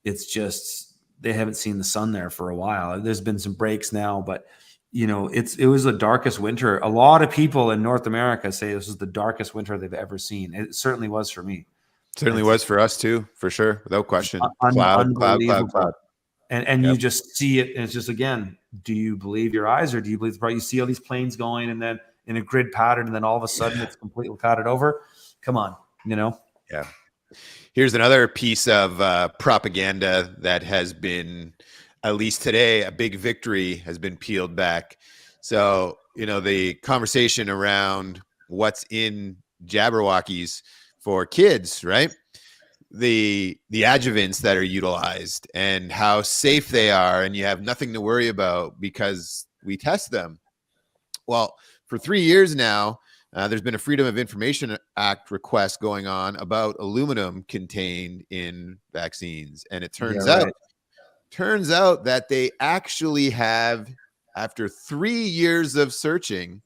it's just, they haven't seen the sun there for a while. There's been some breaks now, but it was the darkest winter. A lot of people in North America say this is the darkest winter they've ever seen. It certainly was for me. Certainly was for us too, for sure, without question. Cloud. And Yep. you just see it, and it's just, again, do you believe your eyes, or do you believe the part? You see all these planes going, and then in a grid pattern, and then all of a sudden it's completely clouded over. Come on, Yeah. Here's another piece of propaganda that has been, at least today, a big victory has been peeled back. So, the conversation around what's in Jabberwockies for kids, right? The adjuvants that are utilized and how safe they are, and you have nothing to worry about because we test them. Well, for 3 years now, there's been a Freedom of Information Act request going on about aluminum contained in vaccines, and it turns out that they actually have, after 3 years of searching,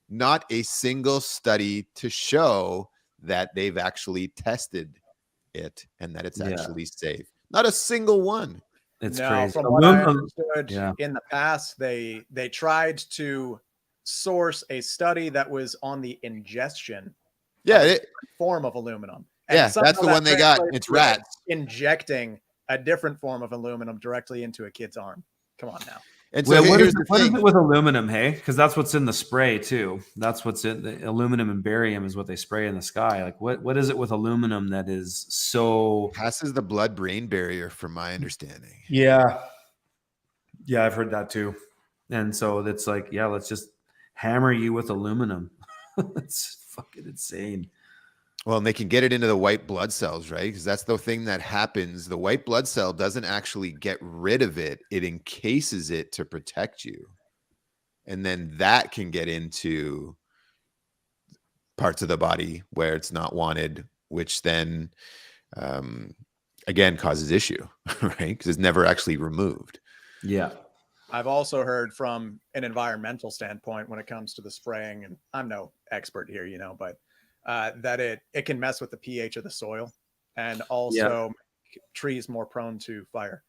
not a single study to show that they've actually tested it and that it's Yeah. actually safe. Not a single one. It's No, crazy. from what I Aluminum- understood, yeah. in the past, they tried to source a study that was on the ingestion Yeah, of a it, different form of aluminum. yeah, somehow that's the that one they got. translates It's to rats. injecting a different form of aluminum directly into a kid's arm. Come on now. And so Well, what here's is the what is thing. it with aluminum, hey? Because that's what's in the spray too. That's what's in the aluminum and barium is what they spray in the sky. Like what is it with aluminum that is so Passes the blood-brain barrier, from my understanding. Yeah. Yeah, I've heard that too. And so it's like, yeah, let's just hammer you with aluminum. It's fucking insane. Well, and they can get it into the white blood cells, right? Because that's the thing that happens. The white blood cell doesn't actually get rid of it. It encases it to protect you. And then that can get into parts of the body where it's not wanted, which then, again, causes issue, right? Because it's never actually removed. Yeah. I've also heard from an environmental standpoint when it comes to the spraying, and I'm no expert here, but that it can mess with the pH of the soil and also make trees more prone to fire.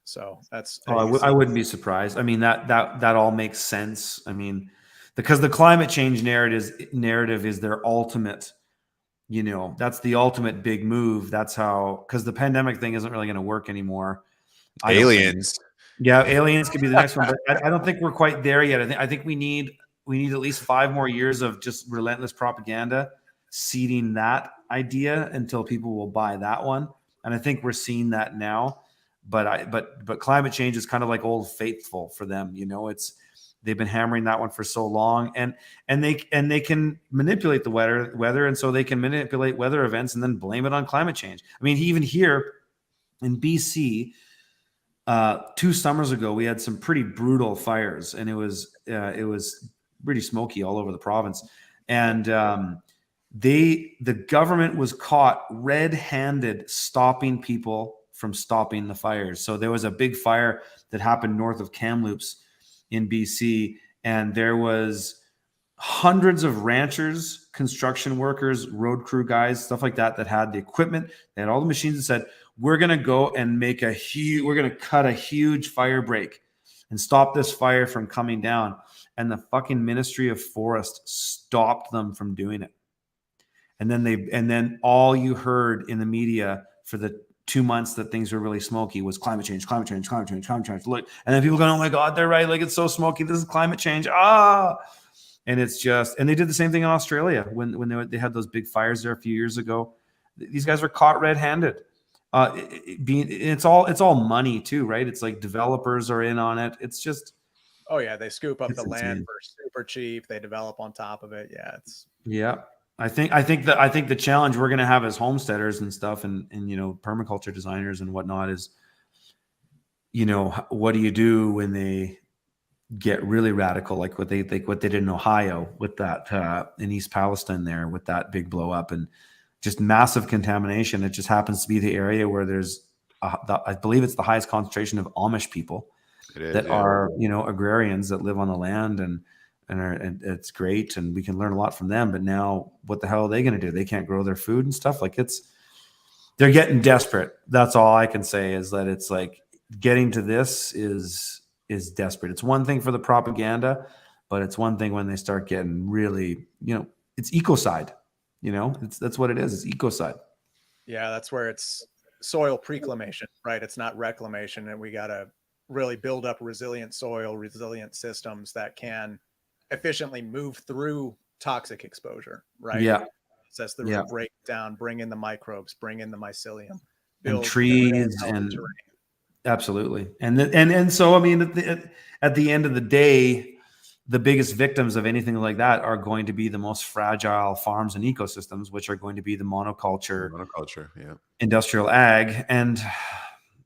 So that's I wouldn't be surprised. I mean, that all makes sense. I mean, because the climate change narrative is their ultimate, that's the ultimate big move. That's how, because the pandemic thing isn't really going to work anymore. Aliens. Yeah, aliens could be the next one, but I don't think we're quite there yet. I think we need at least 5 more years of just relentless propaganda seeding that idea until people will buy that one. And I think we're seeing that now. But climate change is kind of like Old Faithful for them. They've been hammering that one for so long, and they can manipulate the weather, and so they can manipulate weather events and then blame it on climate change. I mean, even here in BC. 2 summers ago, we had some pretty brutal fires, and it was pretty smoky all over the province. And the government was caught red-handed stopping people from stopping the fires. So there was a big fire that happened north of Kamloops in BC, and there was hundreds of ranchers, construction workers, road crew guys, stuff like that had the equipment, they had all the machines, that said, we're going to go and we're going to cut a huge fire break and stop this fire from coming down. And the fucking Ministry of Forest stopped them from doing it. And then all you heard in the media for the 2 months that things were really smoky was climate change. Look, and then people going, oh my God, they're right. Like, it's so smoky. This is climate change. And it's just, and they did the same thing in Australia when they had those big fires there a few years ago. These guys were caught red-handed. It's all money too, right? It's like developers are in on it. It's just, oh yeah, they scoop up the land insane. for super cheap. They develop on top of it. Yeah. I think the challenge we're going to have as homesteaders and stuff, and permaculture designers and whatnot is, what do you do when they get really radical, like what they did in Ohio with that in East Palestine there with that big blow up and just massive contamination. It just happens to be the area where there's, I believe it's the highest concentration of Amish people are, agrarians that live on the land and it's great. And we can learn a lot from them, but now what the hell are they going to do? They can't grow their food and stuff. Like they're getting desperate. That's all I can say is that it's like getting to this is desperate. It's one thing for the propaganda, but it's one thing when they start getting really, it's ecocide. That's what it is. It's ecocide. Yeah, that's where it's soil preclamation, right? It's not reclamation, and we got to really build up resilient soil, resilient systems that can efficiently move through toxic exposure, right? Yeah. Process the root breakdown, bring in the microbes, bring in the mycelium, and trees and terrain. Absolutely. And so, I mean, at the end of the day, the biggest victims of anything like that are going to be the most fragile farms and ecosystems, which are going to be the monoculture, industrial ag. And,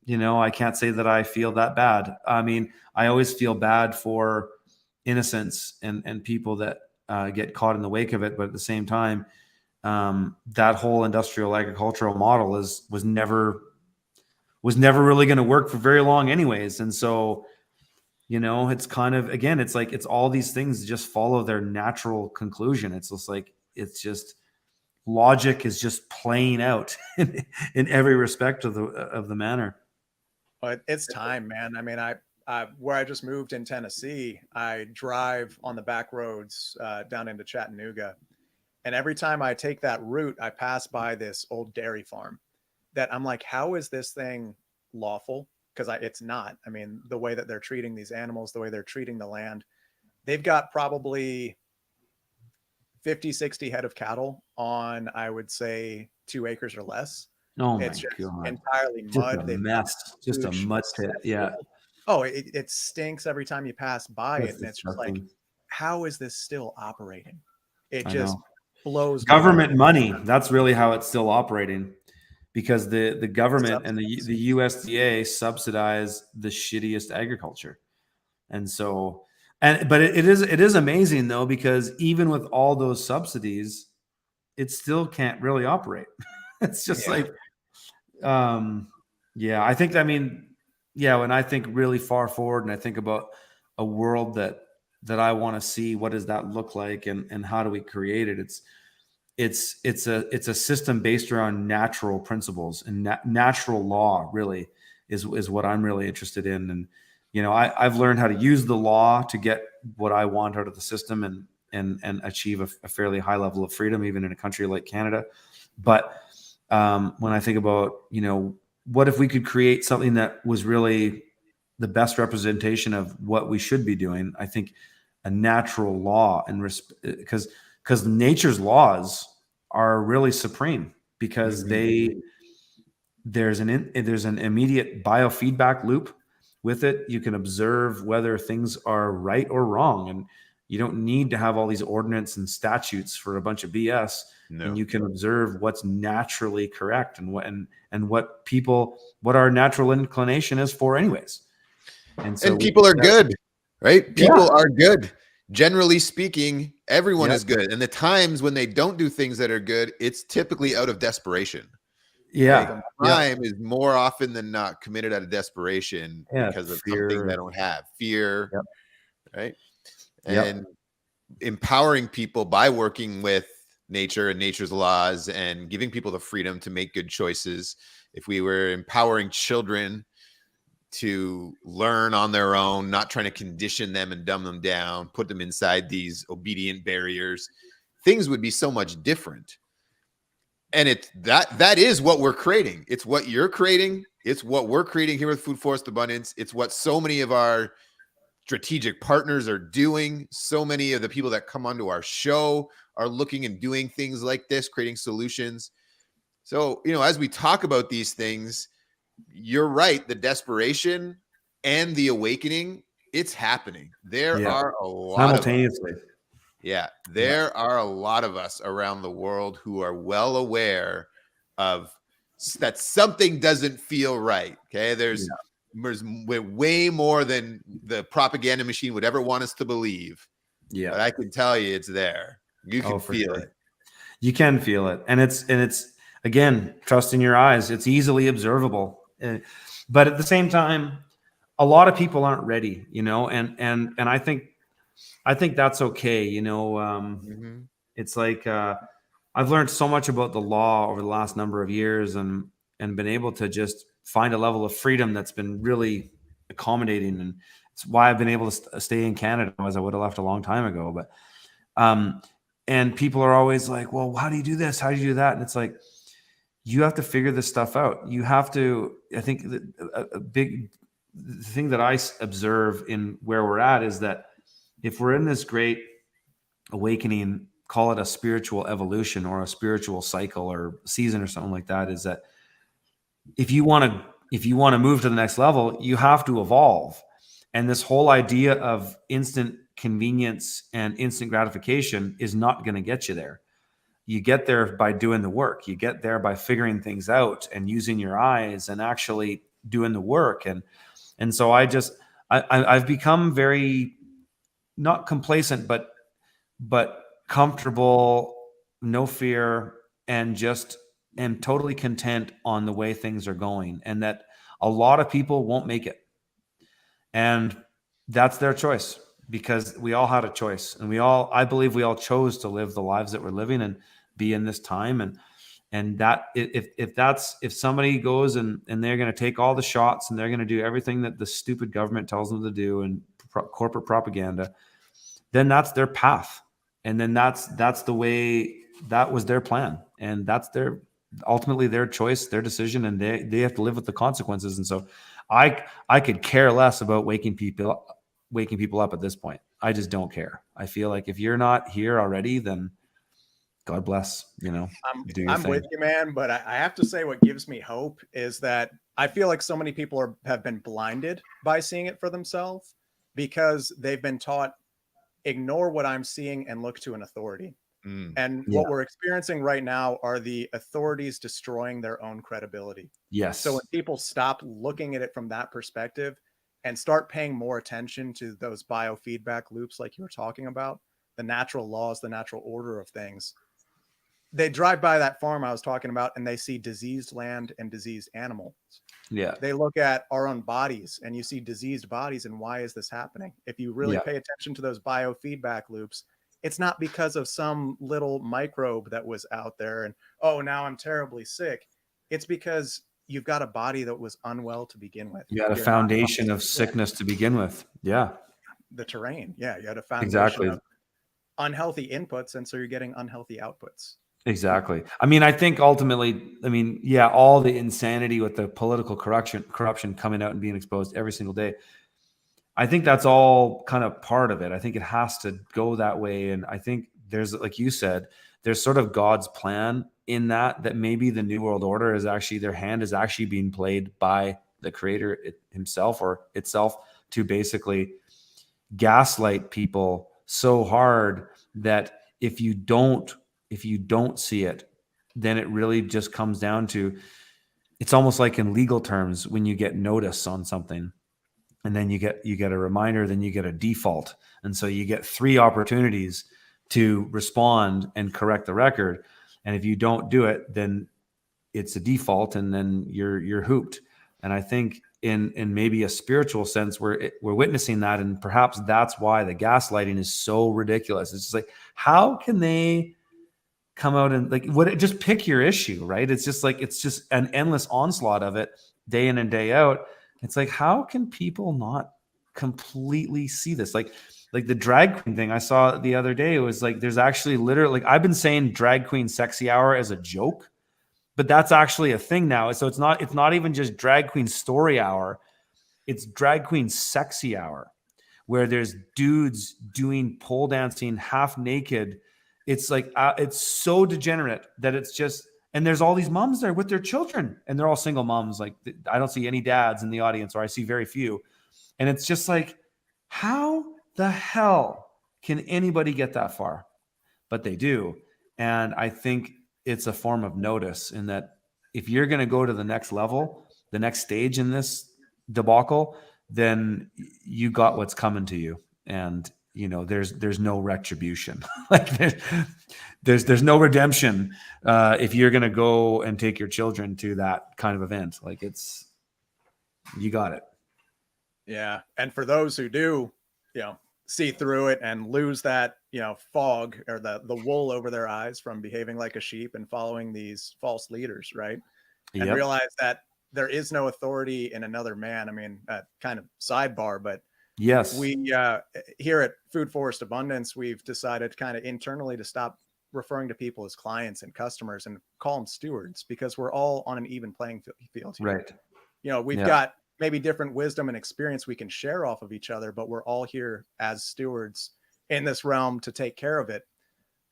I can't say that I feel that bad. I mean, I always feel bad for innocents and people that get caught in the wake of it. But at the same time, that whole industrial agricultural model was never really going to work for very long anyways. And so, it's kind of, again, it's like, it's all these things just follow their natural conclusion. It's just like, logic is just playing out in every respect of the manner. But it's time, man. I mean, where I just moved in Tennessee, I drive on the back roads down into Chattanooga. And every time I take that route, I pass by this old dairy farm that I'm like, how is this thing lawful? Because it's not. I mean, the way that they're treating these animals, the way they're treating the land, they've got probably 50, 60 head of cattle on, I would say, 2 acres or less. Oh It's my just God. entirely mud. Just a mess. Just a mud pit. Yeah. Oh, it stinks every time you pass by it. And it's just like, disgusting. how is this still operating? It I just know. blows my Government mind. money. That's really how it's still operating, because the government and the USDA subsidize the shittiest agriculture. And so, but it is amazing though, because even with all those subsidies, it still can't really operate. It's just like, yeah, I think, I mean, yeah, when I think really far forward and I think about a world that I want to see, what does that look like, and how do we create it? It's a system based around natural principles, and natural law really is what I'm really interested in. And, you know, I've learned how to use the law to get what I want out of the system and achieve a fairly high level of freedom, even in a country like Canada. But when I think about, you know, what if we could create something that was really the best representation of what we should be doing? I think a natural law, and because nature's laws are really supreme, because there's an immediate biofeedback loop with it. You can observe whether things are right or wrong, and you don't need to have all these ordinance and statutes for a bunch of BS. No. And you can observe what's naturally correct and what our natural inclination is for anyways. And so people are good, right? People are good. Generally speaking, everyone is good. And the times when they don't do things that are good, it's typically out of desperation. Yeah. Crime is more often than not committed out of desperation because of fear. something they don't have. Fear, right? Yep. And empowering people by working with nature and nature's laws and giving people the freedom to make good choices. If we were empowering children to learn on their own, not trying to condition them and dumb them down, put them inside these obedient barriers, things would be so much different. And that is what we're creating. It's what you're creating. It's what we're creating here with Food Forest Abundance. It's what so many of our strategic partners are doing. So many of the people that come onto our show are looking and doing things like this, creating solutions. So, you know, as we talk about these things, you're right. The desperation and the awakening, it's happening. There are a lot simultaneously. There are a lot of us around the world who are well aware of that something doesn't feel right. Okay. There's way more than the propaganda machine would ever want us to believe. Yeah. But I can tell you it's there. You can feel it. You can feel it. And it's again, trust in your eyes. It's easily observable. But at the same time, a lot of people aren't ready, you know, and I think that's okay. You know, it's like, I've learned so much about the law over the last number of years and been able to just find a level of freedom that's been really accommodating. And it's why I've been able to stay in Canada, as I would have left a long time ago. But, and people are always like, well, how do you do this? How do you do that? And it's like, you have to figure this stuff out. You have to, I think a big thing that I observe in where we're at is that if we're in this great awakening, call it a spiritual evolution or a spiritual cycle or season or something like that, is that if you want to move to the next level, you have to evolve. And this whole idea of instant convenience and instant gratification is not going to get you there. You get there by doing the work. You get there by figuring things out and using your eyes and actually doing the work. And so I've become very, not complacent, but comfortable, no fear, and just am totally content on the way things are going. And that a lot of people won't make it. And that's their choice, because we all had a choice, and I believe we all chose to live the lives that we're living. And be in this time. And that if somebody goes and they're going to take all the shots and they're going to do everything that the stupid government tells them to do and corporate propaganda, then that's their path. And then that's the way, that was their plan. And that's ultimately their choice, their decision, and they have to live with the consequences. And so I could care less about waking people up at this point. I just don't care. I feel like if you're not here already, then God bless, do your I'm thing. with you, man. But I have to say, what gives me hope is that I feel like so many people have been blinded by seeing it for themselves because they've been taught, ignore what I'm seeing and look to an authority. And what we're experiencing right now are the authorities destroying their own credibility. Yes. So when people stop looking at it from that perspective and start paying more attention to those biofeedback loops, like you were talking about, the natural laws, the natural order of things, they drive by that farm I was talking about and they see diseased land and diseased animals. Yeah. They look at our own bodies and you see diseased bodies. And why is this happening? If you really pay attention to those biofeedback loops, it's not because of some little microbe that was out there and, oh, now I'm terribly sick. It's because you've got a body that was unwell to begin with. You had a foundation of sickness to begin with. Yeah. The terrain. Yeah. You had a foundation of unhealthy inputs. And so you're getting unhealthy outputs. Exactly. I mean, I think ultimately, all the insanity with the political corruption coming out and being exposed every single day, I think that's all kind of part of it. I think it has to go that way. And I think there's, like you said, there's sort of God's plan in that maybe the New World Order is actually, their hand is actually being played by the creator himself or itself to basically gaslight people so hard that if you don't see it, then it really just comes down to, it's almost like in legal terms, when you get notice on something and then you get a reminder, then you get a default. And so you get 3 opportunities to respond and correct the record. And if you don't do it, then it's a default and then you're hooped. And I think in maybe a spiritual sense, we're witnessing that. And perhaps that's why the gaslighting is so ridiculous. It's just like, how can they come out and just pick your issue, right? It's just an endless onslaught of it day in and day out. It's like, how can people not completely see this? Like the drag queen thing I saw the other day, it was like, there's actually literally, I've been saying drag queen sexy hour as a joke, but that's actually a thing now. So it's not even just drag queen story hour. It's drag queen sexy hour, where there's dudes doing pole dancing half naked. It's like, it's so degenerate that it's just, and there's all these moms there with their children and they're all single moms. Like, I don't see any dads in the audience, or I see very few. And it's just like, how the hell can anybody get that far? But they do. And I think it's a form of notice in that if you're going to go to the next level, the next stage in this debacle, then you got what's coming to you. And there's no retribution. Like there's no redemption if you're going to go and take your children to that kind of event. Like you got it. Yeah. And for those who do, see through it and lose that, fog or the wool over their eyes from behaving like a sheep and following these false leaders, right? And realize that there is no authority in another man. I mean, kind of sidebar, but yes, we here at Food Forest Abundance, we've decided kind of internally to stop referring to people as clients and customers and call them stewards, because we're all on an even playing field here. Right. We've got maybe different wisdom and experience we can share off of each other, but we're all here as stewards in this realm to take care of it.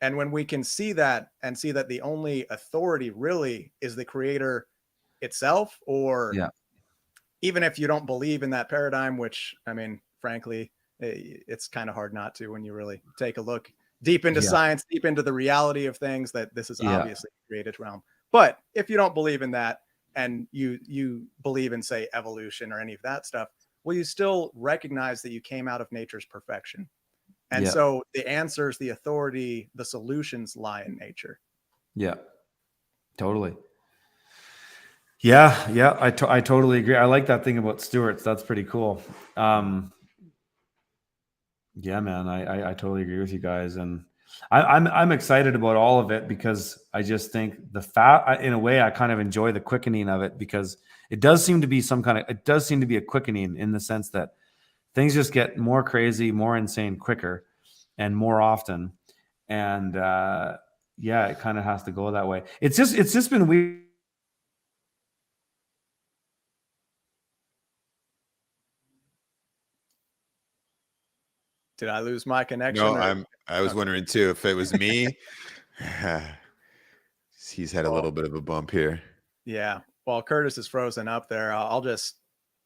And when we can see that and see that the only authority really is the creator itself, or even if you don't believe in that paradigm, which, I mean, frankly, it's kind of hard not to when you really take a look deep into science, deep into the reality of things, that this is obviously a created realm. But if you don't believe in that and you believe in, say, evolution or any of that stuff, well, you still recognize that you came out of nature's perfection. And so the answers, the authority, the solutions lie in nature. Yeah, totally. Yeah, I totally agree. I like that thing about stewards. That's pretty cool. Yeah, man, I totally agree with you guys. And I'm excited about all of it because I just think in a way, I kind of enjoy the quickening of it because it does seem to be a quickening in the sense that things just get more crazy, more insane quicker and more often. And yeah, it kind of has to go that way. It's just been weird. Did I lose my connection? No, I was wondering too if it was me. He's had a little bit of a bump here. Yeah. While Curtis is frozen up there, I'll just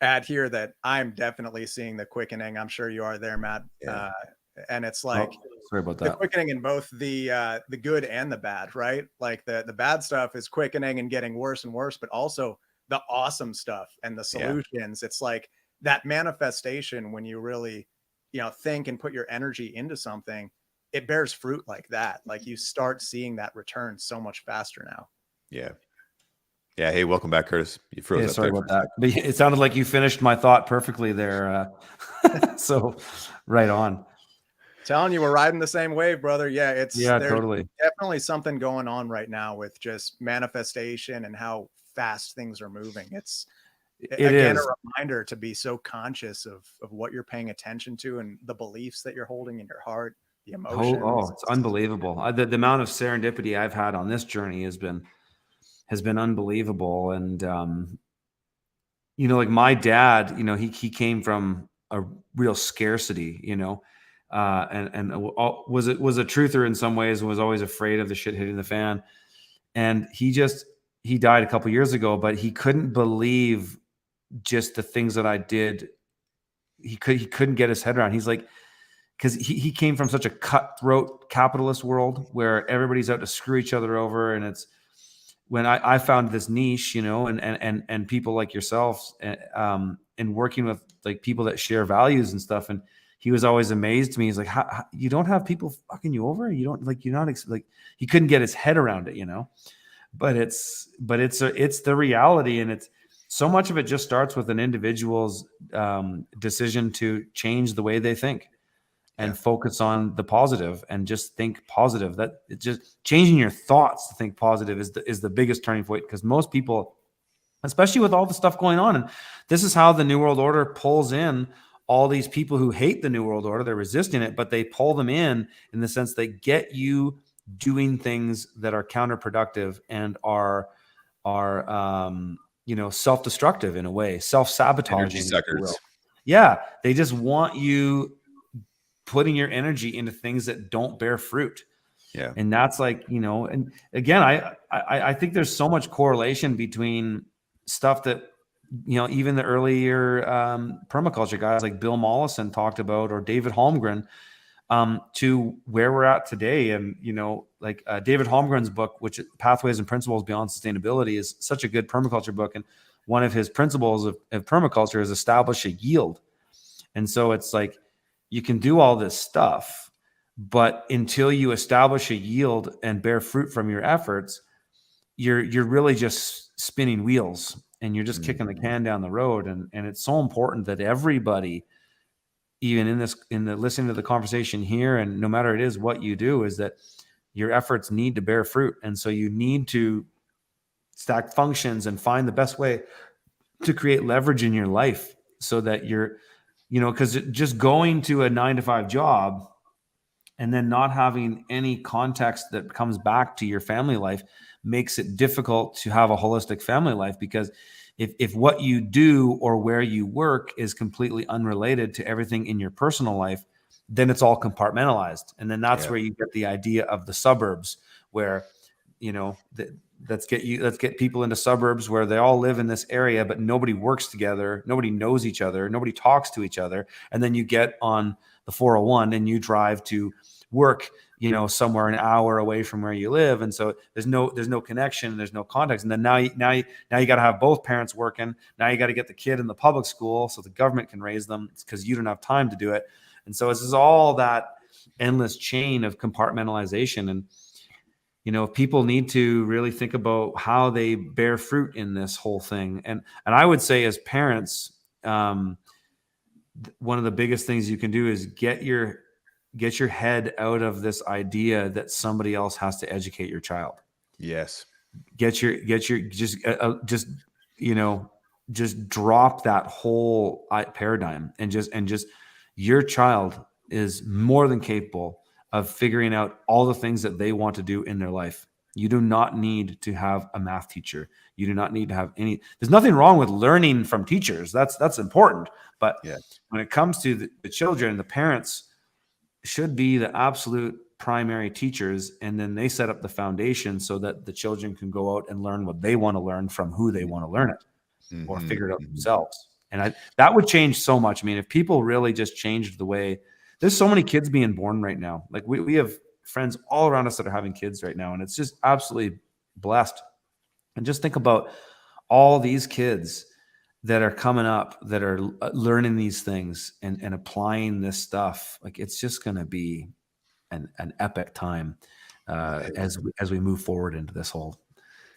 add here that I'm definitely seeing the quickening. I'm sure you are there, Matt. Yeah. And it's like sorry about the that. quickening in both the good and the bad, right? Like the bad stuff is quickening and getting worse and worse, but also the awesome stuff and the solutions. It's like that manifestation when you really, think and put your energy into something, it bears fruit like that. Like you start seeing that return so much faster now. Yeah. Yeah. Hey, welcome back, Curtis. You froze up sorry there. about that. But it sounded like you finished my thought perfectly there. So right on. Telling you, we're riding the same wave, brother. Yeah, there's totally. definitely something going on right now with just manifestation and how fast things are moving. It's again a reminder to be so conscious of what you're paying attention to and the beliefs that you're holding in your heart, the emotions. It's unbelievable. The amount of serendipity I've had on this journey has been unbelievable. And like my dad, he came from a real scarcity, and was a truther in some ways and was always afraid of the shit hitting the fan. And he died a couple years ago, but he couldn't believe just the things that I did. He couldn't get his head around. He's like, because he came from such a cutthroat capitalist world where everybody's out to screw each other over. And it's when I found this niche, and people like yourselves, and working with like people that share values and stuff. And he was always amazed to me. He's like, how you don't have people fucking you over? You don't like, you're not like, he couldn't get his head around it, but it's the reality. And it's so much of it just starts with an individual's decision to change the way they think and focus on the positive and just think positive. That it's just changing your thoughts to think positive is the biggest turning point, because most people, especially with all the stuff going on, and this is how the New World Order pulls in all these people who hate the New World Order. They're resisting it, but they pull them in the sense they get you doing things that are counterproductive and are self-destructive in a way, self-sabotaging. Energy suckers. Yeah, they just want you putting your energy into things that don't bear fruit. Yeah. And that's like, and again, I think there's so much correlation between stuff that, even the earlier permaculture guys like Bill Mollison talked about, or David Holmgren, to where we're at today. And, like David Holmgren's book, which Pathways and Principles Beyond Sustainability, is such a good permaculture book. And one of his principles of permaculture is establish a yield. And so it's like, you can do all this stuff, but until you establish a yield and bear fruit from your efforts, you're really just spinning wheels and you're just kicking the can down the road. And it's so important that everybody, even in the listening to the conversation here, and no matter it is what you do, is that your efforts need to bear fruit. And so you need to stack functions and find the best way to create leverage in your life so that you're, because just going to a 9-to-5 job and then not having any context that comes back to your family life makes it difficult to have a holistic family life. Because if what you do or where you work is completely unrelated to everything in your personal life, then it's all compartmentalized. And then that's where you get the idea of the suburbs, where, let's get people into suburbs where they all live in this area, but nobody works together. Nobody knows each other. Nobody talks to each other. And then you get on the 401 and you drive to work, somewhere an hour away from where you live. And so there's no connection. There's no context. And then now you got to have both parents working. Now you got to get the kid in the public school so the government can raise them, because you don't have time to do it. And so this is all that endless chain of compartmentalization. And, people need to really think about how they bear fruit in this whole thing. And I would say, as parents, one of the biggest things you can do is get your get your head out of this idea that somebody else has to educate your child. Yes. Just drop that whole paradigm and just your child is more than capable of figuring out all the things that they want to do in their life. You do not need to have a math teacher. You do not need to have there's nothing wrong with learning from teachers. That's important. But when it comes to the children, the parents should be the absolute primary teachers, and then they set up the foundation so that the children can go out and learn what they want to learn from who they want to learn it, or figure it out themselves. And that would change so much. I mean, if people really just changed the way, there's so many kids being born right now. Like we have friends all around us that are having kids right now, and it's just absolutely blessed. And just think about all these kids that are coming up that are learning these things and applying this stuff. Like, it's just going to be an epic time as we move forward into this whole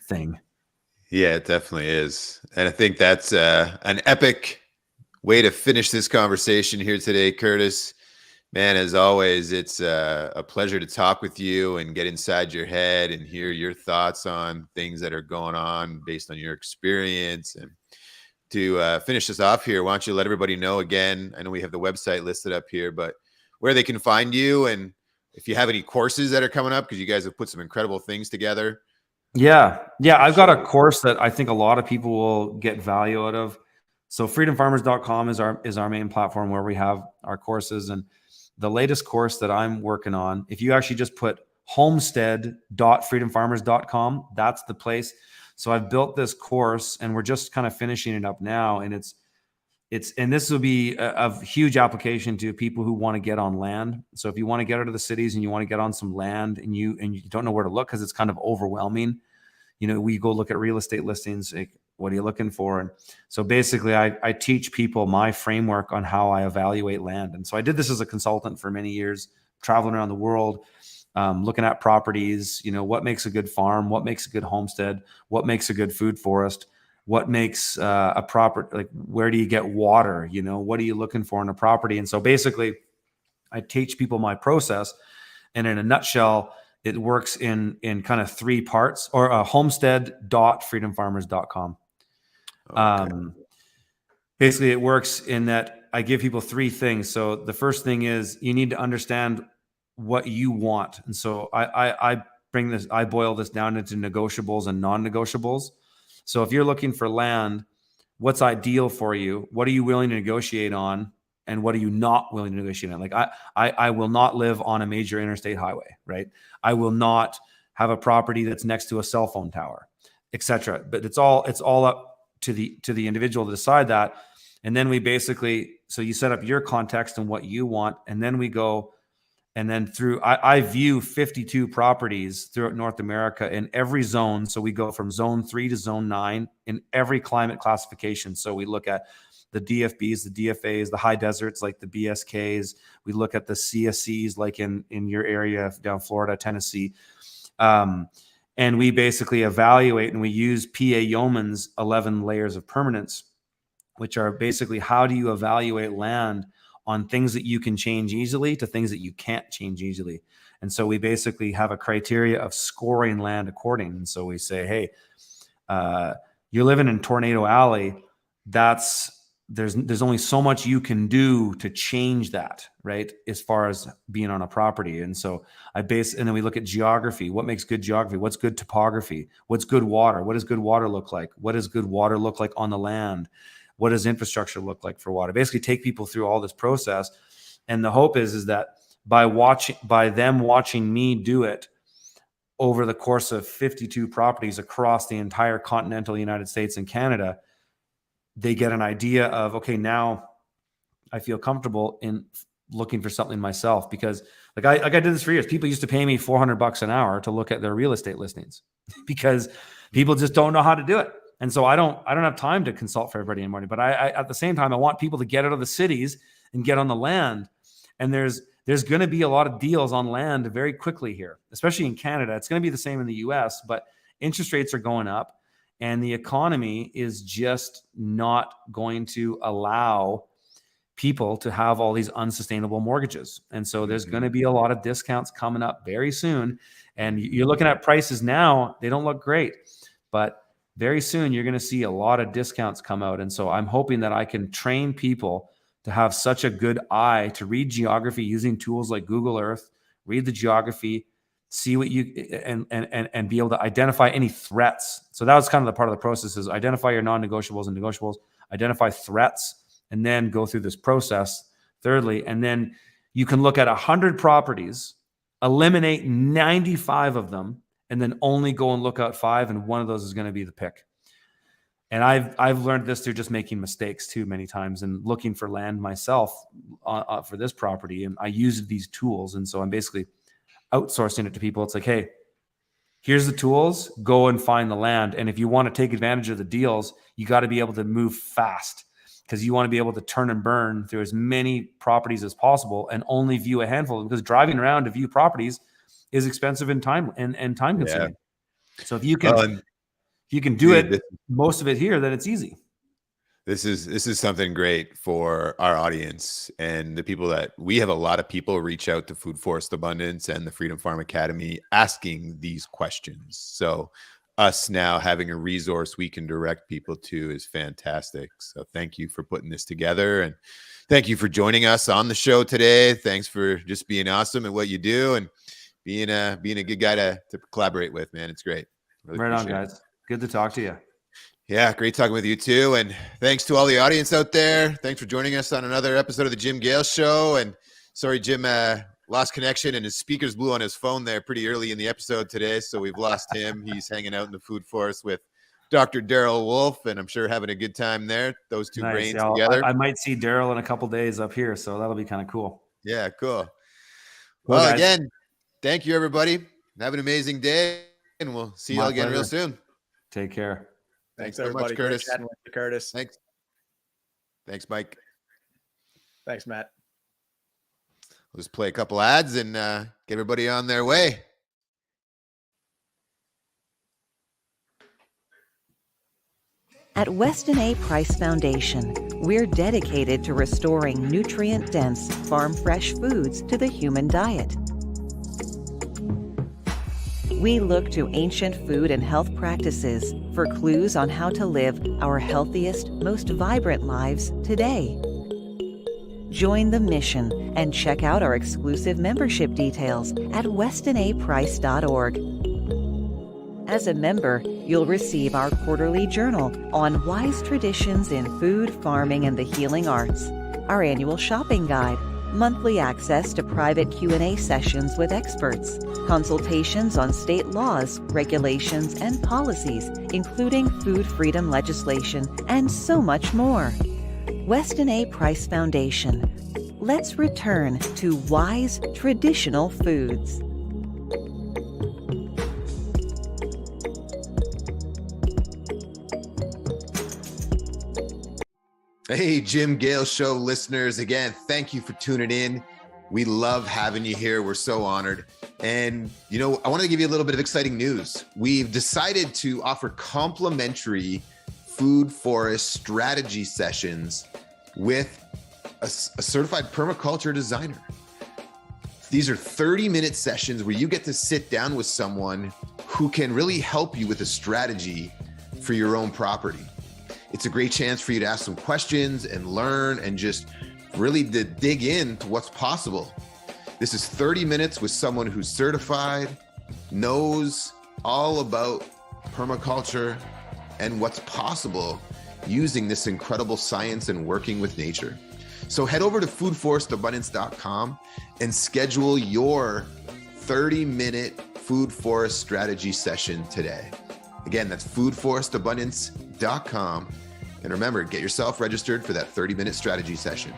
thing. Yeah, it definitely is. And I think that's an epic way to finish this conversation here today, Curtis. Man, as always, it's a pleasure to talk with you and get inside your head and hear your thoughts on things that are going on based on your experience. And to finish this off here, why don't you let everybody know again, I know we have the website listed up here, but where they can find you, and if you have any courses that are coming up, because you guys have put some incredible things together. Yeah. I've got a course that I think a lot of people will get value out of. So freedomfarmers.com is our main platform where we have our courses. And the latest course that I'm working on, if you actually just put homestead.freedomfarmers.com, that's the place. So I've built this course and we're just kind of finishing it up now. And and this will be a huge application to people who want to get on land. So if you want to get out of the cities and you want to get on some land and you don't know where to look because it's kind of overwhelming, we go look at real estate listings. Like, what are you looking for? And so basically I teach people my framework on how I evaluate land. And so I did this as a consultant for many years, traveling around the world, looking at properties, what makes a good farm, what makes a good homestead, what makes a good food forest, what makes a proper, like, where do you get water? What are you looking for in a property? And so basically I teach people my process, and in a nutshell, it works in kind of 3 parts, or homestead.freedomfarmers.com. Okay. Basically it works in that I give people 3 things. So the first thing is you need to understand what you want. And so I boil this down into negotiables and non-negotiables. So if you're looking for land, what's ideal for you? What are you willing to negotiate on? And what are you not willing to negotiate on? Like, I will not live on a major interstate highway, right? I will not have a property that's next to a cell phone tower, etc. But it's all up to the individual to decide that. And then we basically, so you set up your context and what you want, and then we go. And then I view 52 properties throughout North America in every zone. So we go from zone 3 to zone 9 in every climate classification. So we look at the DFBs, the DFAs, the high deserts, like the BSKs. We look at the CSCs, like in your area down Florida, Tennessee. And we basically evaluate, and we use PA Yeoman's 11 layers of permanence, which are basically, how do you evaluate land on things that you can change easily to things that you can't change easily. And so we basically have a criteria of scoring land according. And so we say, hey, you're living in Tornado Alley. There's only so much you can do to change that, right? As far as being on a property. And so and then we look at geography. What makes good geography? What's good topography? What's good water? What does good water look like? What does good water look like on the land? What does infrastructure look like for water? Basically take people through all this process. And the hope is that by them watching me do it over the course of 52 properties across the entire continental United States and Canada, they get an idea of, okay, now I feel comfortable in looking for something myself. Because like I did this for years. People used to pay me $400 an hour to look at their real estate listings because people just don't know how to do it. And so I don't have time to consult for everybody anymore. But I at the same time, I want people to get out of the cities and get on the land. And there's going to be a lot of deals on land very quickly here, especially in Canada. It's going to be the same in the US, but interest rates are going up and the economy is just not going to allow people to have all these unsustainable mortgages. And so there's going to be a lot of discounts coming up very soon. And you're looking at prices now, they don't look great, but very soon you're going to see a lot of discounts come out. And so I'm hoping that I can train people to have such a good eye to read geography using tools like Google Earth, read the geography, see what you, and be able to identify any threats. So that was kind of the part of the process, is identify your non-negotiables and negotiables, identify threats, and then go through this process thirdly. And then you can look at 100 properties, eliminate 95 of them, and then only go and look out 5. And one of those is going to be the pick. And I've learned this through just making mistakes too many times and looking for land myself for this property. And I use these tools. And so I'm basically outsourcing it to people. It's like, hey, here's the tools, go and find the land. And if you want to take advantage of the deals, you got to be able to move fast, because you want to be able to turn and burn through as many properties as possible and only view a handful, because driving around to view properties is expensive and time consuming. So if you can do it, most of it here, then it's easy. This is something great for our audience and the people that we have. A lot of people reach out to Food Forest Abundance and the Freedom Farm Academy asking these questions. So us now having a resource we can direct people to is fantastic. So thank you for putting this together, and thank you for joining us on the show today. Thanks for just being awesome at what you do and being a good guy to collaborate with, man. It's great. Really right on, guys. Good to talk to you. Yeah, great talking with you too. And thanks to all the audience out there. Thanks for joining us on another episode of the Jim Gale Show. And sorry, Jim lost connection and his speakers blew on his phone there pretty early in the episode today. So we've lost him. He's hanging out in the food forest with Dr. Daryl Wolf, and I'm sure having a good time there. Those two brains together. I might see Daryl in a couple days up here, so that'll be kind of cool. Yeah, cool. Well, again, thank you, everybody. Have an amazing day, and we'll see you all again real soon. Take care. Thanks so much, Curtis. Curtis. Thanks, Mike. Thanks, Matt. We'll just play a couple ads and get everybody on their way. At Weston A. Price Foundation, we're dedicated to restoring nutrient-dense, farm-fresh foods to the human diet. We look to ancient food and health practices for clues on how to live our healthiest, most vibrant lives today. Join the mission and check out our exclusive membership details at westonaprice.org. As a member, you'll receive our quarterly journal on wise traditions in food, farming, and the healing arts, our annual shopping guide, monthly access to private Q&A sessions with experts, consultations on state laws, regulations, and policies, including food freedom legislation, and so much more. Weston A. Price Foundation. Let's return to wise, traditional foods. Hey, Jim Gale Show listeners, again, thank you for tuning in. We love having you here. We're so honored. And, I want to give you a little bit of exciting news. We've decided to offer complimentary food forest strategy sessions with a certified permaculture designer. These are 30-minute sessions where you get to sit down with someone who can really help you with a strategy for your own property. It's a great chance for you to ask some questions and learn and just really to dig into what's possible. This is 30 minutes with someone who's certified, knows all about permaculture and what's possible using this incredible science and working with nature. So head over to foodforestabundance.com and schedule your 30-minute food forest strategy session today. Again, that's foodforestabundance.com. And remember, get yourself registered for that 30-minute strategy session.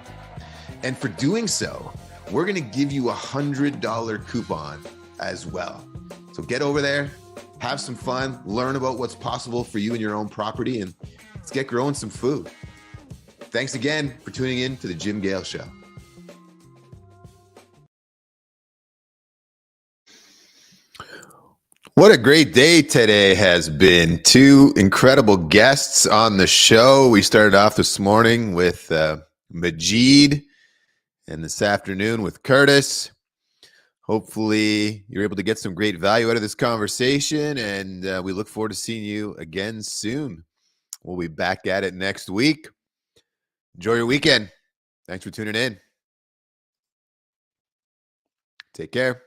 And for doing so, we're going to give you a $100 coupon as well. So get over there, have some fun, learn about what's possible for you and your own property, and let's get growing some food. Thanks again for tuning in to the Jim Gale Show. What a great day today has been. Two incredible guests on the show. We started off this morning with Majid, and this afternoon with Curtis. Hopefully you're able to get some great value out of this conversation, and we look forward to seeing you again soon. We'll be back at it next week. Enjoy your weekend. Thanks for tuning in. Take care.